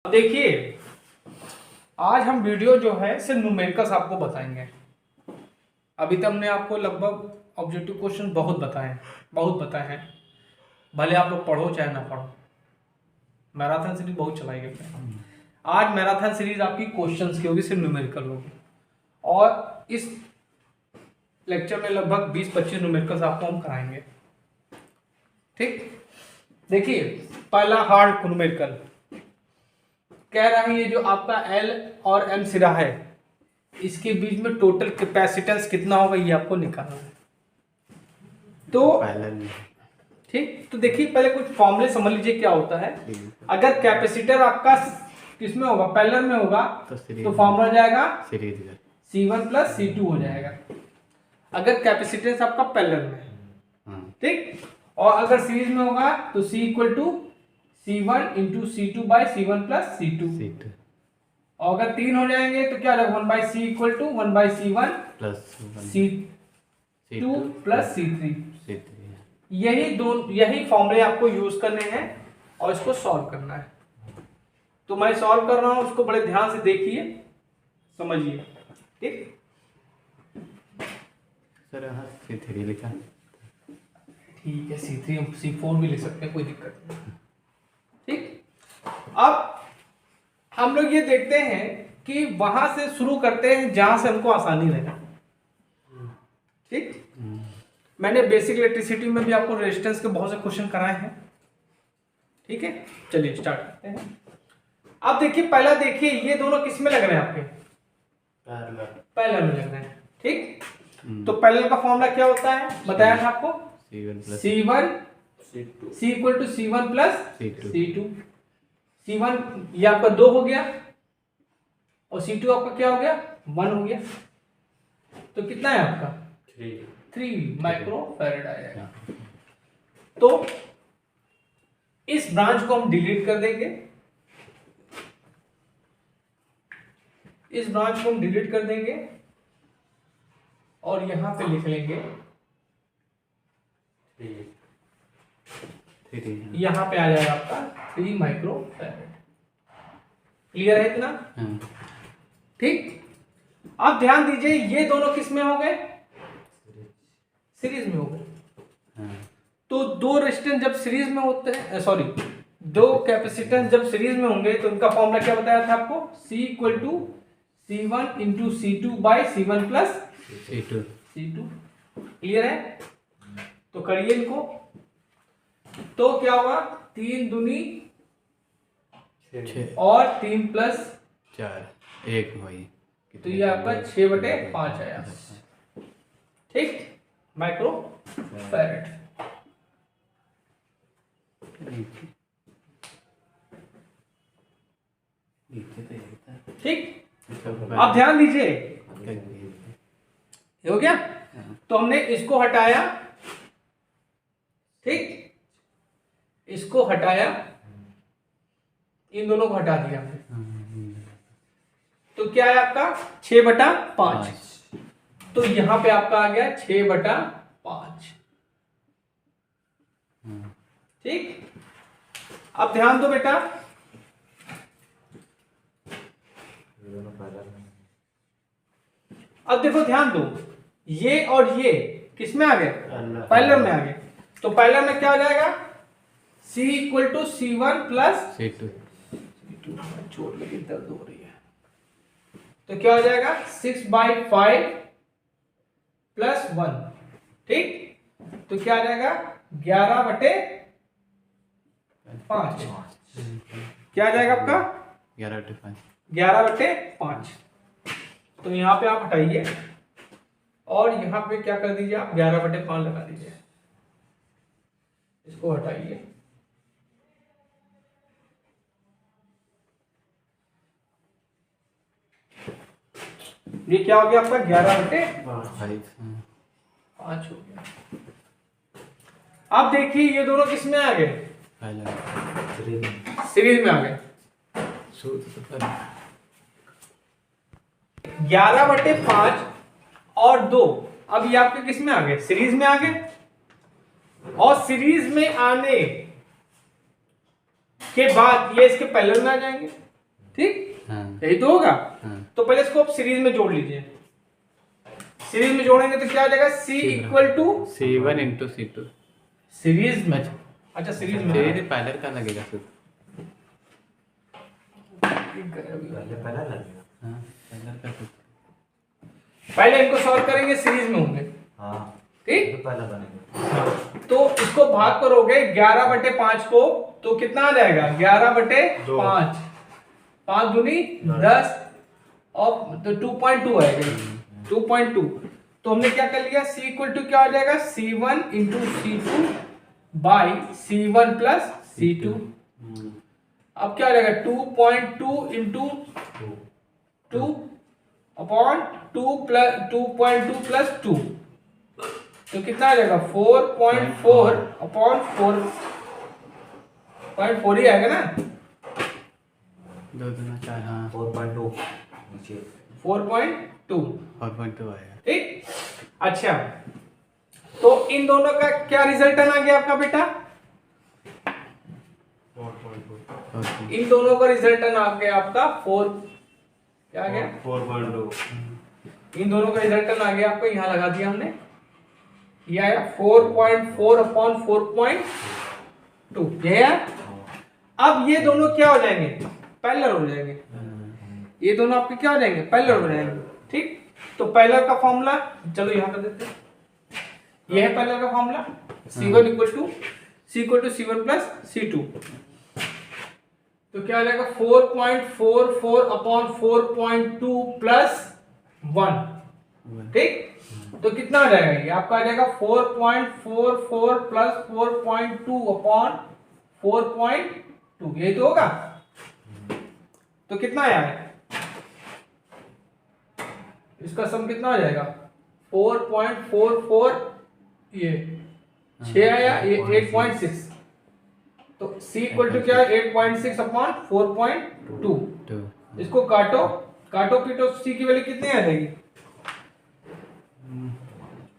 अब देखिए, आज हम वीडियो जो है सिर्फ न्यूमेरिकल्स आपको बताएंगे। अभी तक हमने आपको लगभग ऑब्जेक्टिव क्वेश्चन बहुत बताए हैं, भले आप लोग पढ़ो चाहे ना पढ़ो। मैराथन सीरीज बहुत चलाई गई है। आज मैराथन सीरीज आपकी क्वेश्चंस की होगी, सिर्फ न्यूमेरिकल होगी। और इस लेक्चर में लगभग 20-25 न्यूमेरिकल्स आपको हम कराएंगे। ठीक, देखिए पहला हार्ड न्यूमेरिकल कह रहा है, ये जो आपका L और M सिरा है, इसके बीच में टोटल कैपेसिटेंस कितना होगा ये आपको निकालना है। तो ठीक, तो देखिए पहले कुछ फॉर्मूले समझ लीजिए क्या होता है। अगर कैपेसिटर आपका किसमें होगा, पैरेलल में होगा, तो फॉर्मूला हो जाएगा C1 प्लस C2 हो जाएगा, अगर कैपेसिटेंस आपका पैरेलल में है। ठीक, और अगर सीरीज में होगा तो C equal to C1 into C2 by C1 plus C2। और अगर 3 हो जाएंगे तो क्या हो जाएगा, 1 by C equal to 1 by C1 plus C2 plus C3। यही फॉर्मूले आपको यूज करने हैं और इसको सॉल्व करना है। तो मैं सॉल्व कर रहा हूं, उसको बड़े ध्यान से देखिए, समझिए। ठीक सर, यहाँ C3 लिखा है। ठीक है, C3 हम C4 भी लिख सकते हैं, कोई दिक्कत नहीं। ठीक, अब हम लोग ये देखते हैं कि वहां से शुरू करते हैं जहां से हमको आसानी लगे। ठीक, मैंने बेसिक इलेक्ट्रिसिटी में भी आपको रेजिस्टेंस के बहुत से क्वेश्चन कराए हैं। ठीक है, चलिए स्टार्ट करते हैं। अब देखिए, पहला देखिए, ये दोनों किस में लग रहे हैं, आपके पैरेलल में लग रहे हैं। ठीक, तो पैरेलल का फॉर्मूला क्या होता है, बताया था आपको, C1 C equal to C1 plus C2। C1 ये आपका 2 हो गया और C2 आपका क्या हो गया, 1 हो गया। तो कितना है आपका 3 माइक्रो फैराड आएगा। तो इस ब्रांच को हम डिलीट कर देंगे, इस ब्रांच को हम डिलीट कर देंगे और यहां पे लिख लेंगे, यहां पे आ जाएगा आपका 3 माइक्रो फैराड। क्लियर है इतना? ठीक, अब ध्यान दीजिए, ये दोनों किस में हो गए, सीरीज में हो गए। तो दो रेजिस्टेंस जब सीरीज में होते हैं, सॉरी, दो कैपेसिटेंस जब सीरीज में होंगे तो उनका फॉर्मूला क्या बताया था आपको, C equal to C1 into C2 by C1 plus C2। Clear है? तो करिए इनको, तो क्या होगा, 3 दूनी 6 और 3 प्लस 4 1 भाई, तो ये आपका 6/5 आया। ठीक, माइक्रो फैराड। ठीक, अब ध्यान दीजिए, हो गया। तो हमने इसको हटाया, ठीक, इसको हटाया, इन दोनों को हटा दिया हमने, तो क्या है आपका 6/5। तो यहां पे आपका आ गया 6/5। ठीक, अब ध्यान दो बेटा, अब देखो ध्यान दो, ये और ये किस में आ गए, पैरेलल में आ गए। तो पैरेलल में क्या हो जाएगा, C equal to C1 plus C2। चोट लगी, दर्द हो रही है। तो क्या हो जाएगा 6/5 प्लस 1। ठीक, तो क्या आ जाएगा 11/5। क्या आ जाएगा आपका 11/5। तो यहां पे आप हटाइए और यहां पे क्या कर दीजिए, आप 11/5 लगा दीजिए, इसको हटाइए। ये क्या हो गया आपका 11/5 हो गया। अब देखिए, ये दोनों किस में आ गए, सीरीज में आ गए। 11/5 और 2, अब ये आपके किस में आ गए, सीरीज में आ गए। और सीरीज में आने के बाद ये इसके पैरेलल में आ जाएंगे। ठीक, हाँ यही तो होगा। हाँ तो पहले इसको आप सीरीज में जोड़ लीजिए। सीरीज में जोड़ेंगे तो क्या हो जाएगा, C equal to C1 into C2। Series में। अच्छा सीरीज में सीरीज पैनल का लगेगा सिर्फ। पहला लगेगा। हाँ पैनल का सिर्फ। पहले इनको सॉल्व करेंगे, सीरीज में होंगे, हाँ ठीक। तो पहला बनेगा। तो इसको भाग करोगे 11/5 को, तो कितना आ जाएगा 11/5, 5 दूनी 10 और तो 2.2 आएगा, 2.2। तो हमने क्या कर लिया, C इक्वल टू क्या हो जाएगा, C1 into C2 by C1 plus C2। अब क्या हो जाएगा 2.2 इंटू 2 अपॉन 2.2 प्लस 2, तो कितना आ जाएगा 4.4 अपॉन 4.4 ही आएगा ना, 2 दूना 4। हाँ 4.2 नीचे 4.2, 4.2 आया। ठीक। अच्छा तो इन दोनों का क्या रिजल्टन आ गया आपका बेटा, 4.2 इन दोनों का रिजल्टन आ गया आपका 4, क्या आ गया 4.2 इन दोनों का रिजल्टन आ गया आपका, यहाँ लगा दिया हमने, ये आया 4.4 अपॉन 4.2, ये है। अब ये दोनों क्या हो जाएंगे, पैरेलल हो जाएंगे, ये दोनों आपके क्या हो जाएंगे, पैरेलल हो जाएंगे, ठीक। तो पैरेलल का फॉर्मूला चलो यहाँ कर देते हैं, ये है पैरेलल का formula, C1 equal to C1 plus C2। तो क्या हो जाएगा 4.44 अपॉन 4.2 प्लस 1, ठीक। तो कितना आ जाएगा, ये आपका आ जाएगा 4.44 प्लस 4.2 अपॉन 4.2, यही तो होगा। तो कितना आया है, इसका सम कितना आ जाएगा 4.44, ये 6 आया, ये 8.6, तो C इक्वल टू क्या है 8.6 अपॉन 4.2। इसको काटो पीटो, C की वैल्यू कितनी आ जाएगी,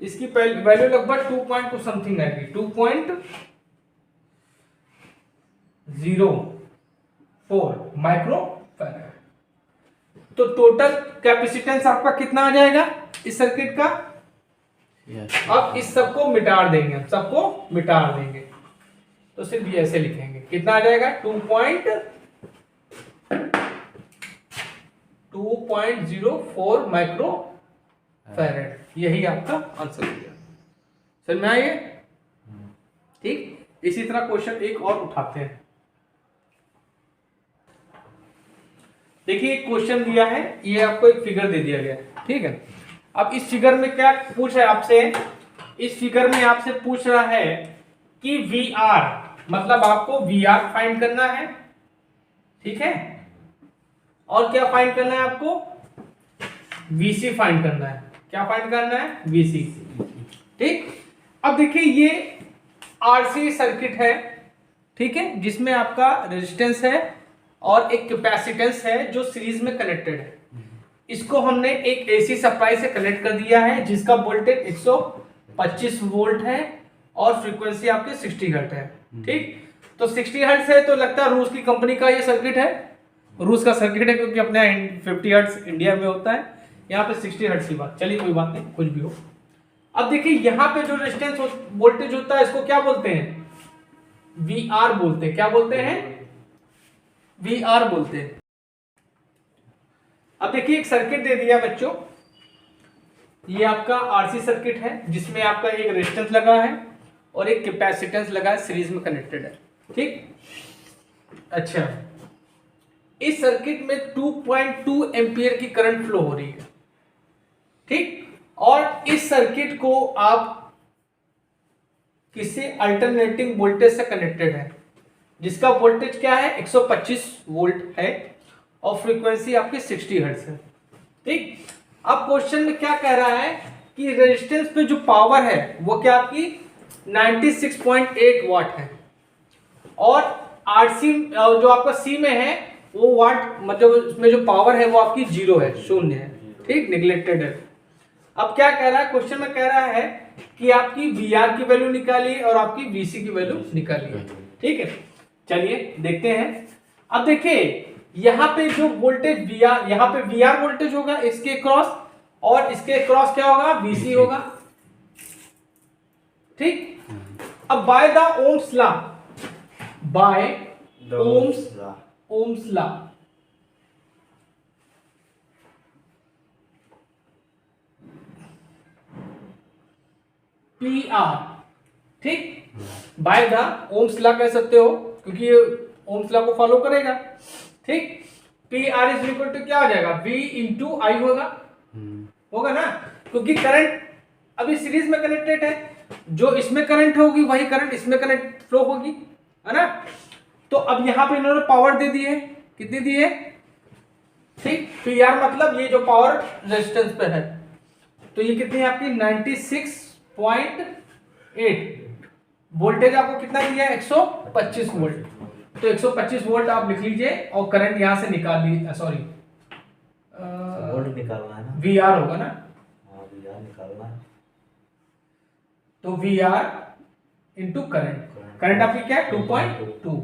इसकी वैल्यू लगभग 2.2 समथिंग आएगी, 2.04 माइक्रो फैराड। तो टोटल कैपेसिटेंस आपका कितना आ जाएगा इस सर्किट का। अब इस सबको मिटा देंगे, हम सबको मिटा देंगे, तो सिर्फ ये ऐसे लिखेंगे, कितना आ जाएगा 2.04 माइक्रो फैराड, यही आपका आंसर हो गया। समझ में आइए, ठीक। इसी तरह क्वेश्चन एक और उठाते हैं। देखिए एक क्वेश्चन दिया है, ये आपको एक फिगर दे दिया गया है, ठीक है। अब इस फिगर में क्या पूछ रहा है आपसे, इस फिगर में आपसे पूछ रहा है कि VR, मतलब आपको VR फाइंड करना है, ठीक है, और क्या फाइंड करना है आपको, VC फाइंड करना है। क्या फाइंड करना है, VC, ठीक। अब देखिए ये RC सर्किट है, ठीक है, जिसमें आपका रेजिस्टेंस है और एक कैपेसिटेंस है जो सीरीज में कनेक्टेड है। इसको हमने एक AC सप्लाई से कनेक्ट कर दिया है, जिसका वोल्टेज 125 वोल्ट है और फ्रीक्वेंसी आपके 60 हर्ट्ज है, ठीक। तो 60 हर्ट्ज है तो लगता है रूस की कंपनी का ये सर्किट है, रूस का सर्किट है, क्योंकि अपने 50 हर्ट्ज इंडिया में होता है, यहाँ पे 60 हर्ट्ज की बात, चलिए कोई बात नहीं, कुछ भी हो। अब देखिए यहाँ पे जो रेजिस्टेंस वोल्टेज होता है, इसको क्या बोलते हैं, VR बोलते हैं। क्या बोलते हैं, VR बोलते हैं। अब देखिए एक सर्किट दे दिया बच्चों, ये आपका RC सर्किट है, जिसमें आपका एक रेजिस्टेंस लगा है और एक कैपेसिटेंस लगा है, सीरीज में कनेक्टेड है, ठीक। अच्छा, इस सर्किट में 2.2 एम्पियर की करंट फ्लो हो रही है, ठीक। और इस सर्किट को आप किसी अल्टरनेटिंग वोल्टेज से कनेक्टेड है, जिसका वोल्टेज क्या है 125 वोल्ट है और फ्रीक्वेंसी आपकी 60 हर्ट्ज है, ठीक। अब क्वेश्चन में क्या कह रहा है कि रेजिस्टेंस पे जो पावर है वो क्या आपकी 96.8 वाट है, और RC जो आपका C में है वो वाट, मतलब उसमें जो पावर है वो आपकी 0 है, शून्य है, ठीक, निगलेक्टेड है। अब क्या कह रहा है, क्वेश्चन में कह रहा है कि आपकी VR की वैल्यू निकालिए और आपकी VC की वैल्यू निकालिए, ठीक है। चलिए देखते हैं। अब देखिए यहाँ पे जो वोल्टेज VR, यहाँ पे VR वोल्टेज होगा इसके क्रॉस, और इसके क्रॉस क्या होगा, VC होगा। ठीक। अब by the Ohm's law, by Ohm's law, PR, ठीक, बाय द ओम्स लॉ कह सकते हो क्योंकि ये ओम्स लॉ को फॉलो करेगा। ठीक। PR इज इक्वल टू क्या हो जाएगा, V इंटू आई होगा ना, क्योंकि करंट अभी सीरीज में कनेक्टेड है, जो इसमें करंट होगी वही करंट इसमें करंट फ्लो होगी, है ना। तो अब यहां पे इन्होंने पावर दे दी है, कितनी दी है, ठीक। PR मतलब ये जो पावर रेजिस्टेंस पे है, तो ये कितनी है आपकी 96.8। वोल्टेज आपको कितना दिया है, 125 वोल्ट। तो 125 वोल्ट आप लिख लीजिए, और करंट यहां से निकाल लीजिए, सॉरी वोल्ट निकालना है ना, VR होगा ना, हाँ VR निकालना है। तो VR इंटू करंट, करंट आपकी क्या है 2.2,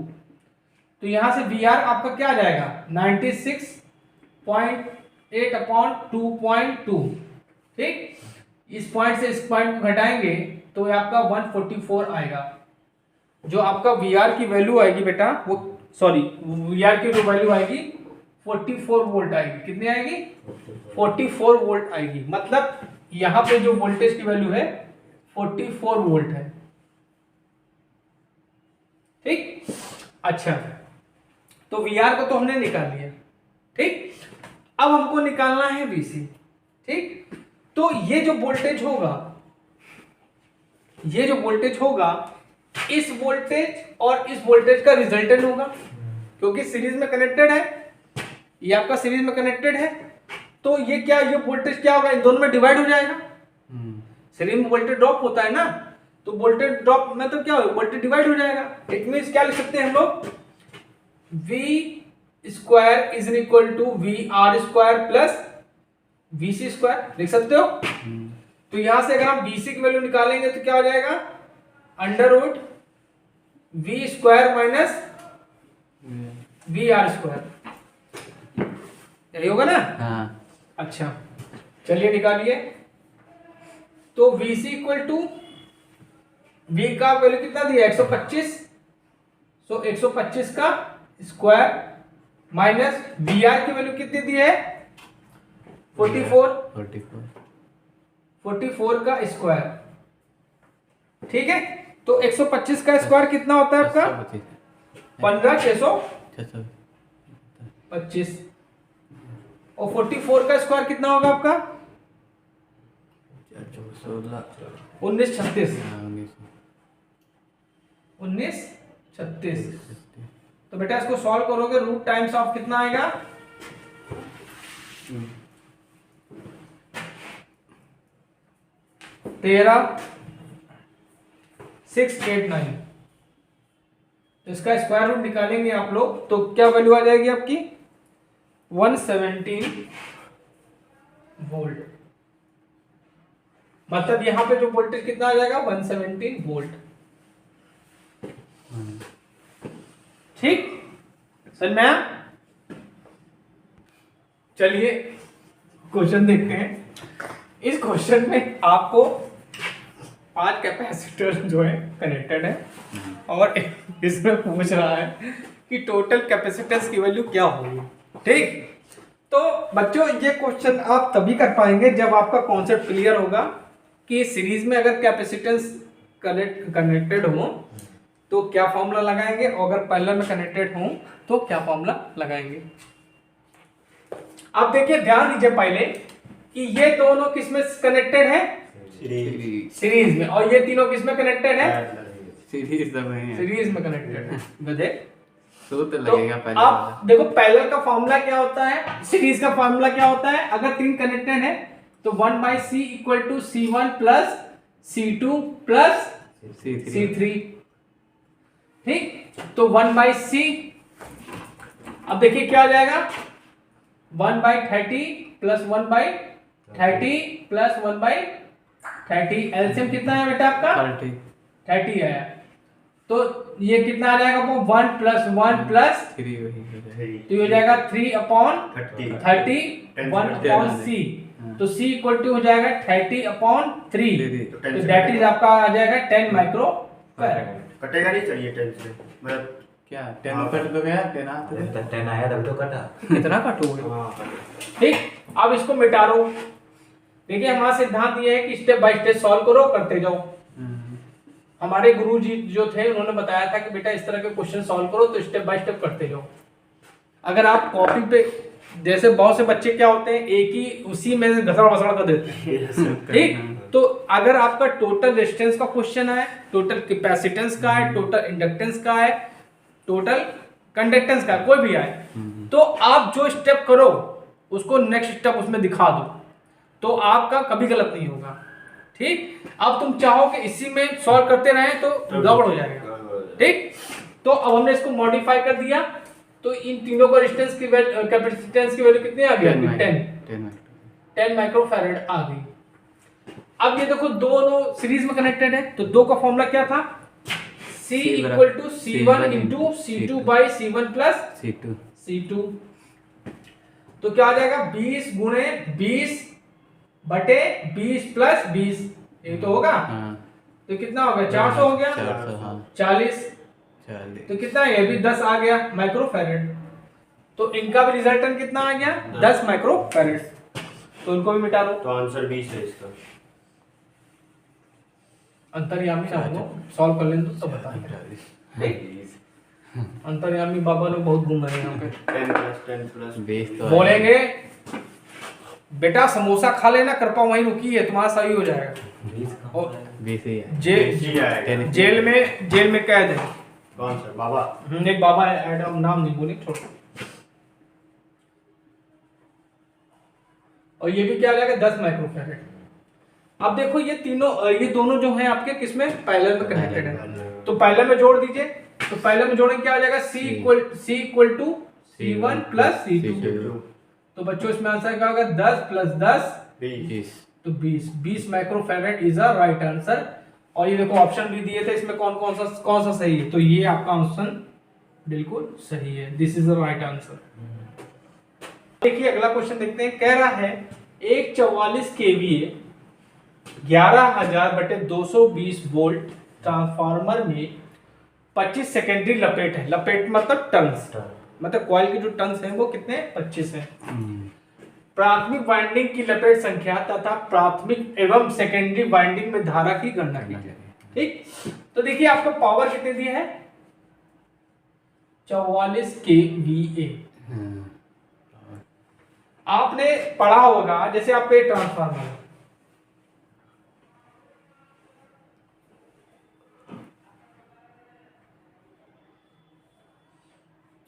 तो यहां से VR आपका क्या आ जाएगा 96.8 अपॉन 2.2। ठीक। इस पॉइंट से इस पॉइंट को घटाएंगे तो ये आपका 144 आएगा। जो आपका VR की वैल्यू आएगी बेटा, वो सॉरी VR की जो वैल्यू आएगी 44 वोल्ट आएगी। कितनी आएगी, 44 वोल्ट आएगी। मतलब यहां पे जो वोल्टेज की वैल्यू है 44 वोल्ट है। ठीक। अच्छा, तो VR को तो हमने निकाल लिया। ठीक। अब हमको निकालना है VC। ठीक। तो ये जो वोल्टेज होगा, ये जो वोल्टेज होगा, इस वोल्टेज और इस वोल्टेज का रिजल्टेंट होगा, क्योंकि सीरीज में कनेक्टेड है, ये आपका सीरीज में कनेक्टेड है। तो ये क्या, ये वोल्टेज क्या होगा, इन दोनों में डिवाइड हो जाएगा। सीरीज में वोल्टेज ड्रॉप होता है ना, तो वोल्टेज ड्रॉप मतलब क्या होगा, वोल्टेज डिवाइड हो जाएगा। इट मींस क्या लिख सकते हैं हम लोग, V square is equal to VR square plus VC square लिख सकते हो। तो यहां से अगर हम VC की वैल्यू निकालेंगे तो क्या हो जाएगा, under root V square minus VR square, यही होगा ना। हाँ। अच्छा, चलिए निकालिए। तो VC इक्वल टू V का वैल्यू कितना दिया 125, सो 125 का स्क्वायर माइनस VR की वैल्यू कितनी दी है 44 का स्क्वायर। ठीक है। तो 125 का स्क्वायर कितना होता है आपका 15,625, और 44 का स्क्वायर कितना होगा आपका 1936। तो बेटा इसको सॉल्व करोगे, रूट टाइम्स ऑफ कितना आएगा 13,689। तो इसका स्क्वायर रूट निकालेंगे आप लोग, तो क्या वैल्यू आ जाएगी आपकी 117 वोल्ट। मतलब यहां पे जो वोल्टेज कितना आ जाएगा 117 वोल्ट। ठीक, समझ में आया? चलिए क्वेश्चन देखते हैं। इस क्वेश्चन में आपको 5 कैपेसिटर जो है कनेक्टेड है, और इसमें पूछ रहा है कि टोटल कैपेसिटेंस की वैल्यू क्या होगी। ठीक, तो बच्चों ये क्वेश्चन आप तभी कर पाएंगे जब आपका कॉन्सेप्ट क्लियर होगा कि सीरीज में अगर कैपेसिटेंस कनेक्टेड हो तो क्या फॉर्मूला लगाएंगे, और अगर पैरेलल में कनेक्टेड हो तो क्या फॉर्मूला लगाएंगे। आप देखिए, ध्यान दीजिए पहले कि ये दोनों किसमें कनेक्टेड है सीरीज में, और ये तीनों किसमें कनेक्टेड है सीरीज में कनेक्टेड है। तो लगेगा पहले। आप देखो पैरेलल का फॉर्मूला क्या होता है, सीरीज का फॉर्मूला क्या होता है। अगर तीन कनेक्टेड है तो 1/c equal to C1 plus C2 plus C3। ठीक, तो 1/c, अब देखिए क्या हो जाएगा 1/30 प्लस 1/30 प्लस 1/30। एलसीएम कितना है बेटा आपका 30 आया। तो ये कितना आ जाएगा वो 1 + 1 + 3 वही हो जाएगा। तो ये हो जाएगा 3/30 30 1/c। तो c इक्वल टू हो जाएगा 30/3। तो तो दैट इज आपका आ जाएगा 10 माइक्रो फैराड। कटेगा नहीं चाहिए 10 से मतलब क्या 10 कट तो गया 10 आ तो 10 आया तब तो कटा। कितना कटोगे? हाँ ठीक, अब इसको मिटा दो। देखिए हमारा सिद्धांत ये है कि स्टेप बाय स्टेप सॉल्व करो, करते जाओ। हमारे गुरुजी जो थे उन्होंने बताया था कि बेटा इस तरह के क्वेश्चन सॉल्व करो, तो स्टेप बाय स्टेप करते जाओ। अगर आप कॉपी पे, जैसे बहुत से बच्चे क्या होते हैं एक ही उसी में घसड़ बसड़ कर देते हैं, ठीक। तो अगर आपका टोटल रेजिस्टेंस का क्वेश्चन है, टोटल कैपेसिटेंस का है, टोटल इंडक्टेंस का है, टोटल कंडक्टेंस का है, कोई भी आए, तो आप जो स्टेप करो उसको नेक्स्ट स्टेप उसमें दिखा दो, तो आपका कभी गलत नहीं होगा। ठीक, अब तुम चाहो कि इसी में सॉल्व करते रहें तो गड़बड़ हो जाएगा। ठीक, तो अब हमने इसको मॉडिफाई कर दिया, तो इन तीनों का रेजिस्टेंस की कैपेसिटेंस की वैल्यू कितनी आ गई? 10 माइक्रोफैराड आ गई। अब ये देखो दोनों सीरीज में कनेक्टेड है, तो दो का फॉर्मूला क्या था? C = C1 × C2 / C1 + C2। तो क्या आ जाएगा? 20 × 20/20 + 20, ये तो होगा। तो कितना हो गया? 400 हो गया। 40 तो कितना है? ये भी 10 आ गया माइक्रोफैराड। तो इनका भी रिजल्टेंट कितना आ गया? 10 माइक्रोफैराड। तो इनको भी मिटा दो। तो आंसर 20 है इसका। अंतर्यामी आपको सॉल्व कर लें तो बताएंगे। अंतर्यामी बाबा लोग बहुत घूम रहे हैं यहाँ पे। 10 + 10 बोलेंगे बेटा समोसा खा लेना, कृपा वहीं रुकी है, तुम्हारा सही हो जाएगा। 20 और जेल जेल में कैद है। कौन सा बाबा? एक बाबा है, एडम नाम नहीं बोले, छोड़ो। और ये भी क्या आ जाएगा? 10 माइक्रोफैराड। अब देखो ये तीनों, ये दोनों जो हैं आपके किसमें? पैरेलल में कनेक्टेड है, तो पैरेलल में जोड़ दीजिए। तो पैरेलल में जोड़ेंगे क्या आ जाएगा? C = C1 + C2। तो बच्चों इसमें आंसर क्या होगा? 10 + 10 20 तो 20 microfarad is a right answer. और ये देखो ऑप्शन भी दिए थे, इसमें कौन सा सही है, तो ये आपका ऑप्शन बिल्कुल सही है, this is the right answer. देखिए अगला क्वेश्चन देखते हैं। कह रहा है एक 44 kVA 11,000/220 वोल्ट ट्रांसफार्मर में 25 सेकेंडरी लपेट है। लपेट मतलब टर्न्स, मतलब कॉइल की जो टर्न्स हैं वो कितने? 25 हैं। प्राथमिक वाइंडिंग की लपेट संख्या तथा प्राथमिक एवं सेकेंडरी वाइंडिंग में धारा की गणना कीजिए। ठीक, तो देखिए आपको पावर कितने दिए है? 44 kVA। आपने पढ़ा होगा, जैसे आपका ये ट्रांसफार्मर है,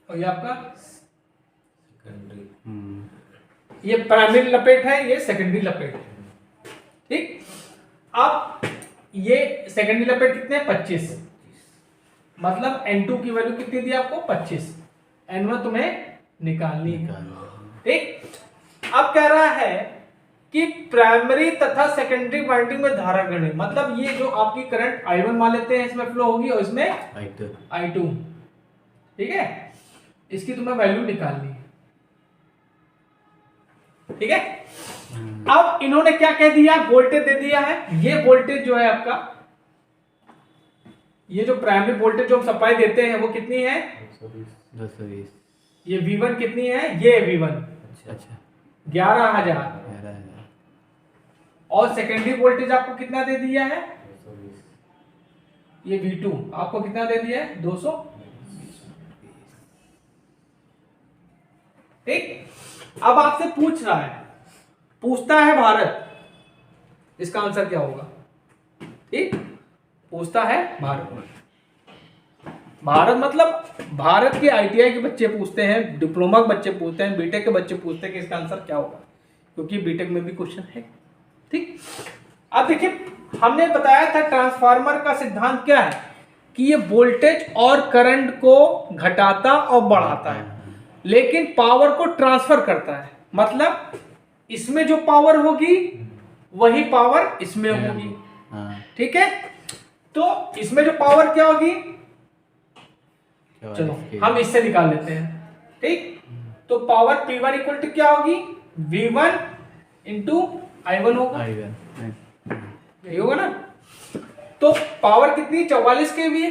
और ये आपका ये प्राइमरी लपेट है, ये सेकेंडरी लपेट है। ठीक, अब ये सेकेंडरी लपेट कितने? 25, मतलब N2 की वैल्यू कितनी दी आपको? 25। N1 तुम्हें निकालनी है। ठीक, अब कह रहा है कि प्राइमरी तथा सेकेंडरी वाइंडिंग में धारा गणित, मतलब ये जो आपकी करंट I1 मान लेते हैं इसमें फ्लो होगी और इसमें I2। ठीक है, इसकी तुम्हें वैल्यू निकालनी है। ठीक है, अब इन्होंने क्या कह दिया? वोल्टेज दे दिया है। ये वोल्टेज जो है आपका, ये जो प्राइमरी वोल्टेज जो हम सप्लाई देते हैं वो कितनी है? 220। ये V1 कितनी है? ये V1 अच्छा 11,000। और सेकेंडरी वोल्टेज आपको कितना दे दिया है? ये V2 आपको कितना दे दिया है? 200। ठीक, अब आपसे पूछता है भारत, इसका आंसर क्या होगा? ठीक, पूछता है भारत मतलब भारत के ITI के बच्चे पूछते हैं, डिप्लोमा के बच्चे पूछते हैं, बीटेक के बच्चे पूछते हैं कि इसका आंसर क्या होगा, क्योंकि बीटेक में भी क्वेश्चन है। ठीक, अब देखिए हमने बताया था ट्रांसफार्मर का सिद्धांत क्या है कि ये वोल्टेज और करंट को घटाता और बढ़ाता है, लेकिन पावर को ट्रांसफर करता है। मतलब इसमें जो पावर होगी वही पावर इसमें होगी। ठीक है, तो इसमें जो पावर क्या होगी? चलो हम इससे निकाल लेते हैं। ठीक, तो पावर P1 इक्वल टू क्या होगी, V1 इंटू I1 होगा, यही होगा ना। तो पावर कितनी, 44 kV है,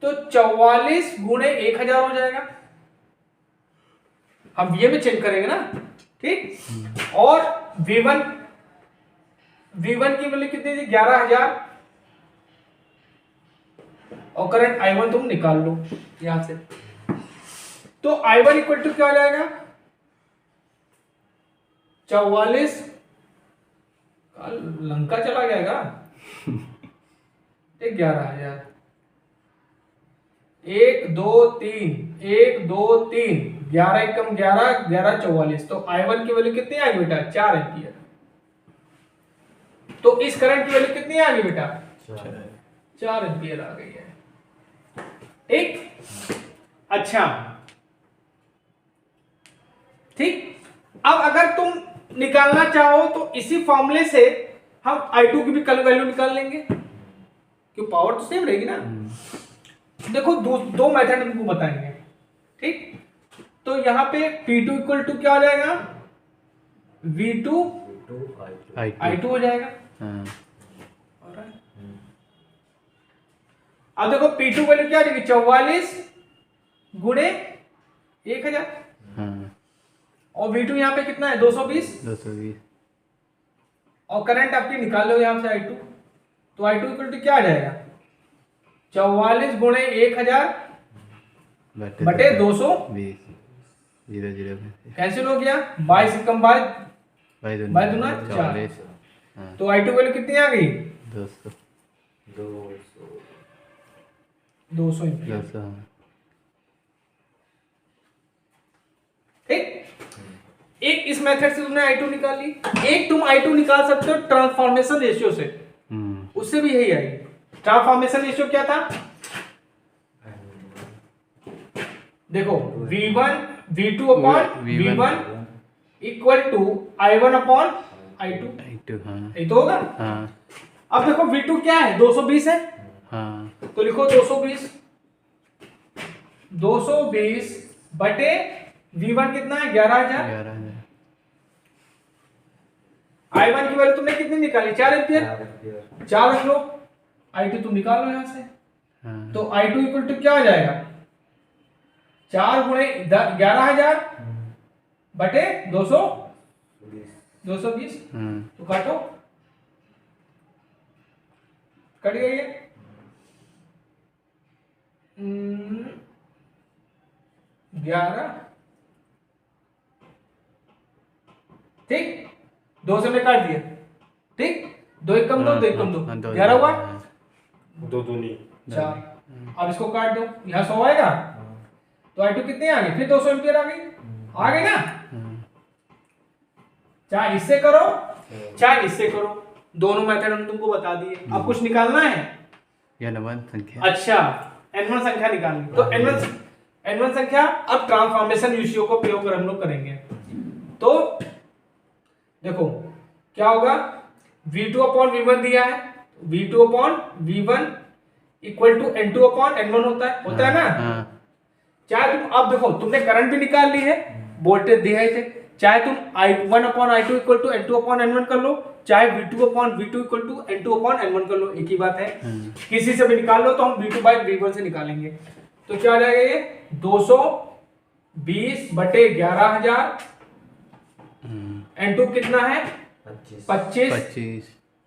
तो 44 गुणे 1000 हो जाएगा। हम ये में चेंज करेंगे ना। ठीक, और V1 की वैल्यू कितनी थी, 11000, और करंट I1 तुम निकाल लो यहां से। तो I1 इक्वल टू क्या हो जाएगा, 44, लंका चला जाएगा, 11000, 1 2 3 1 2 3 11 एकम 11 11 44, तो I1 की वैल्यू कितनी आ गई बेटा, 4 एम्पियर। तो इस करंट की वैल्यू कितनी आ गई बेटा, 4 एम्पियर आ गई है। ठीक, अच्छा ठीक, अब अगर तुम निकालना चाहो तो इसी फॉर्मूले से हम I2 की भी कल वैल्यू निकाल लेंगे, क्यों पावर तो सेम रहेगी ना। देखो दो मेथड हमको बताएंगे। ठीक, तो यहाँ पे P2 इक्वल टू क्या हो जाएगा, V2 I2 हो जाएगा। अब देखो P2 वैल्यू क्या आ जाएगी, 44 गुणे 1000, और V2 यहाँ पे कितना है, 220, और करंट आपकी निकाल लो यहाँ से I2, तो I2 इक्वल टू क्या आ जाएगा, 44 गुणे 1000 बटे 220, कैंसिल हो गया, 22 एकम 22 दूना 4, तो I2 वैल्यू कितनी आ गई, 200 एम्पियर। ठीक, एक इस मेथड से तुमने I2 निकाल ली, एक तुम I2 निकाल सकते हो ट्रांसफॉर्मेशन रेशियो से, उससे भी यही आएगी। ट्रांसफॉर्मेशन रेशियो क्या था, देखो V2 upon V1 equal to I1 upon I2, यही तो होगा। अब देखो V2 क्या है, 220 है, तो लिखो 220 बटे V1 कितना है, 11000। I1 की वैल्यू तुमने कितनी निकाली, 4 एम्पियर, 4 रख लो, I2 तुम निकाल लो यहां से, तो I2 इक्वल टू क्या हो जाएगा, 4 गुणे 11000 बटे 220, तो काटो, कट गई है, 11। ठीक, 2 से मैं काट दिया। ठीक, 2 एकम 2 2 एकम 2 11 हुआ, 2 दूनी 4। अब इसको काट दो, यहाँ 100 आएगा, तो I2 कितने आ गए, फिर 200 एम्पियर आ गई ना। चाहे इससे करो चाहे इससे करो, दोनों मेथड हम तुमको बता दिए। अब कुछ निकालना है, N1 संख्या, अच्छा N1 संख्या निकालनी, तो N1 संख्या अब ट्रांसफॉर्मेशन रेशियो को प्रयोग कर हम लोग करेंगे। तो देखो क्या होगा, V2 अपॉन V1 दिया है, V2 upon V1 equal to N2 upon N1 होता है ना। चाहे तुम, अब देखो तुमने करंट भी निकाल ली है, वोल्टेज दिया थे, चाहे तुम I1 upon I2 equal to N2 upon N1 कर लो, चाहे V2 upon V2 equal to N2 upon N1 कर लो, एक ही बात है। किसी से भी निकाल लो, तो हम V2 बाय V1 से निकालेंगे, तो क्या आ जाएगा ये 220 बटे 11000, N2 कितना है 25,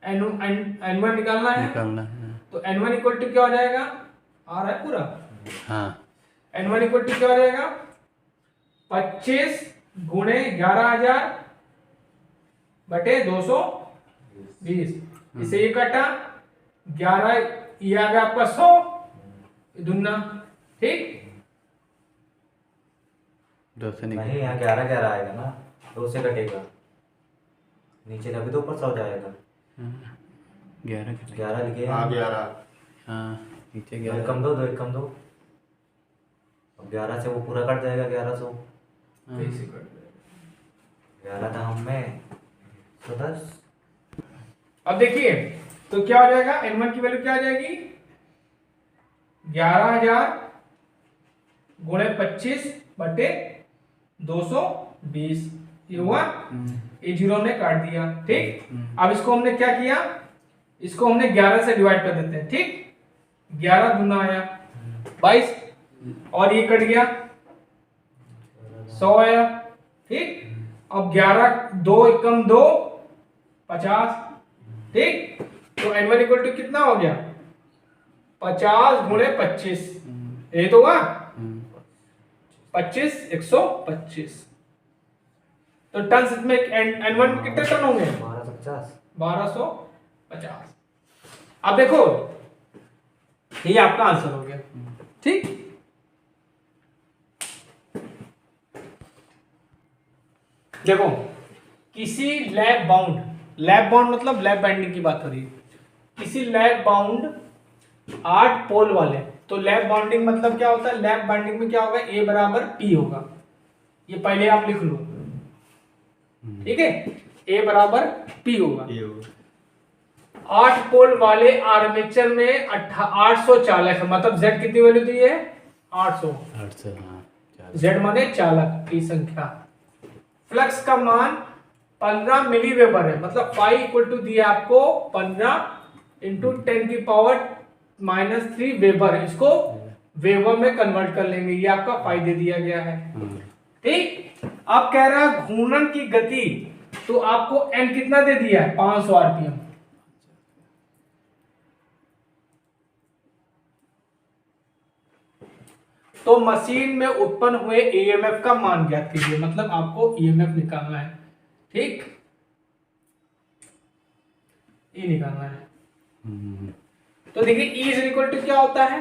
N1 निकालना है, तो N1 इक्वल टू क्या हो जाएगा, आ रहा है पूरा, N1 इक्वल टू क्या हो जाएगा, 25 गुणे 11000 बटे 220, इसे ये कटा 11, ये आ गया आपका 100 दुना। ठीक, 2 से नहीं, यहाँ 11 आएगा ना, 2 से कटेगा नीचे, तभी तो ऊपर 100 जाएगा। 11 लिखे, हाँ 11, नीचे 2 11, एकम 2 2 एकम 2, अब 11 से वो पूरा कट जाएगा, 1100, 11 था हमें 110। अब देखिए तो क्या हो जाएगा, N1 की वैल्यू क्या आ जाएगी, 11000 गुणे 25/220 ये हुआ। ये जीरो ने काट दिया, ठीक। अब इसको हमने क्या किया, इसको हमने 11 से डिवाइड कर देते हैं, ठीक। 11 दूना आया 22 और ये कट गया 100 आया, ठीक। अब 11 2 एकम 2 50, ठीक। तो n1 इक्वल टू कितना हो गया 50 गुणे 25, ये तो हुआ 25 125। तो टन में n1 कितने टन होंगे 1250। अब देखो ये आपका आंसर हो गया, ठीक। देखो किसी लैब बाउंड मतलब लैब बाइंडिंग की बात हो रही है, किसी लैब बाउंड 8 पोल वाले, तो लैब बाउंडिंग मतलब क्या होता है, लैब बाइंडिंग में क्या होगा A बराबर P होगा, ये पहले आप लिख लो, ठीक है। A बराबर P होगा। 8 पोल वाले आर्मेचर में 800 चालक है, मतलब Z कितनी वैल्यू दी है 800। 800 हाँ Z माने चालक की संख्या। फ्लक्स का मान 15 मिली वेबर है, मतलब फाई इक्वल टू दिया आपको 15 इंटू 10 की पावर -3 वेबर, इसको वेबर में कन्वर्ट कर लेंगे, ये आपका फाई दे दिया गया है, ठीक। अब कह रहा है घूर्णन की गति, तो आपको n कितना दे दिया है 500 आरपीएम। तो मशीन में उत्पन्न हुए ईएमएफ का मान ज्ञात कीजिए, मतलब आपको ईएमएफ निकालना है, ठीक, ये निकालना है। तो देखिए E इज इक्वल टू क्या होता है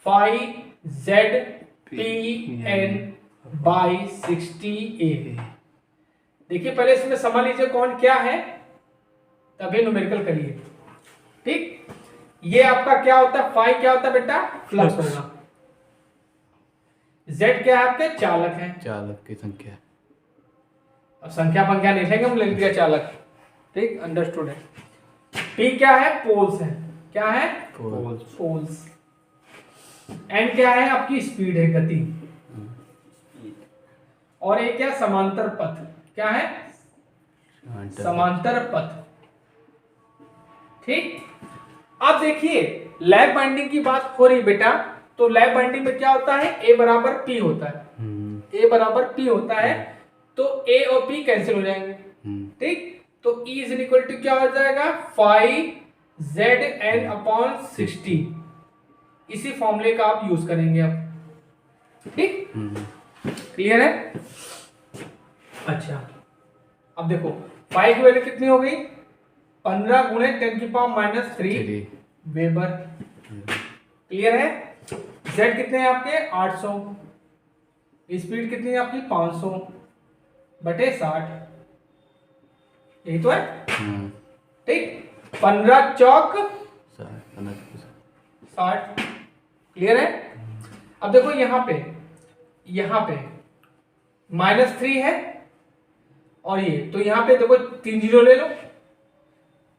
phi Z P N by 60A। देखिए पहले इसमें समझ लीजिए कौन क्या है, तभी न्यूमेरिकल करिए, ठीक। ये आपका क्या होता है, फाई क्या होता है बेटा फ्लक्स होगा, Z क्या है आपके चालक है, चालक की संख्या। अब संख्या पंख्या नहीं लेंगे, हम ले लिया चालक, ठीक, अंडरस्टूड है। P क्या है पोल्स है, क्या है पोल्स। N क्या है आपकी स्पीड है गति, और ये क्या समांतर पथ, क्या है समांतर पथ, ठीक। अब देखिए लैब बाइंडिंग की बात हो रही बेटा, तो लैब बाइंडिंग में क्या होता है A बराबर P होता है, A बराबर P होता है, तो A और P कैंसिल हो जाएंगे, ठीक। तो E इज इक्वल टू क्या हो जाएगा 5ZN/60, इसी फॉर्मूले का आप यूज करेंगे अब, ठीक, क्लियर है। अच्छा अब देखो 5 की वैल्यू कितनी हो गई 15 गुणे 10 की पावर -3 वेबर, क्लियर है। Z कितने हैं आपके 800, स्पीड कितनी है आपकी 500/60, यही तो है, ठीक। 15 चौक 60, क्लियर है। अब देखो यहाँ पे -3 है और ये, तो यहाँ पे देखो 3 जीरो ले लो,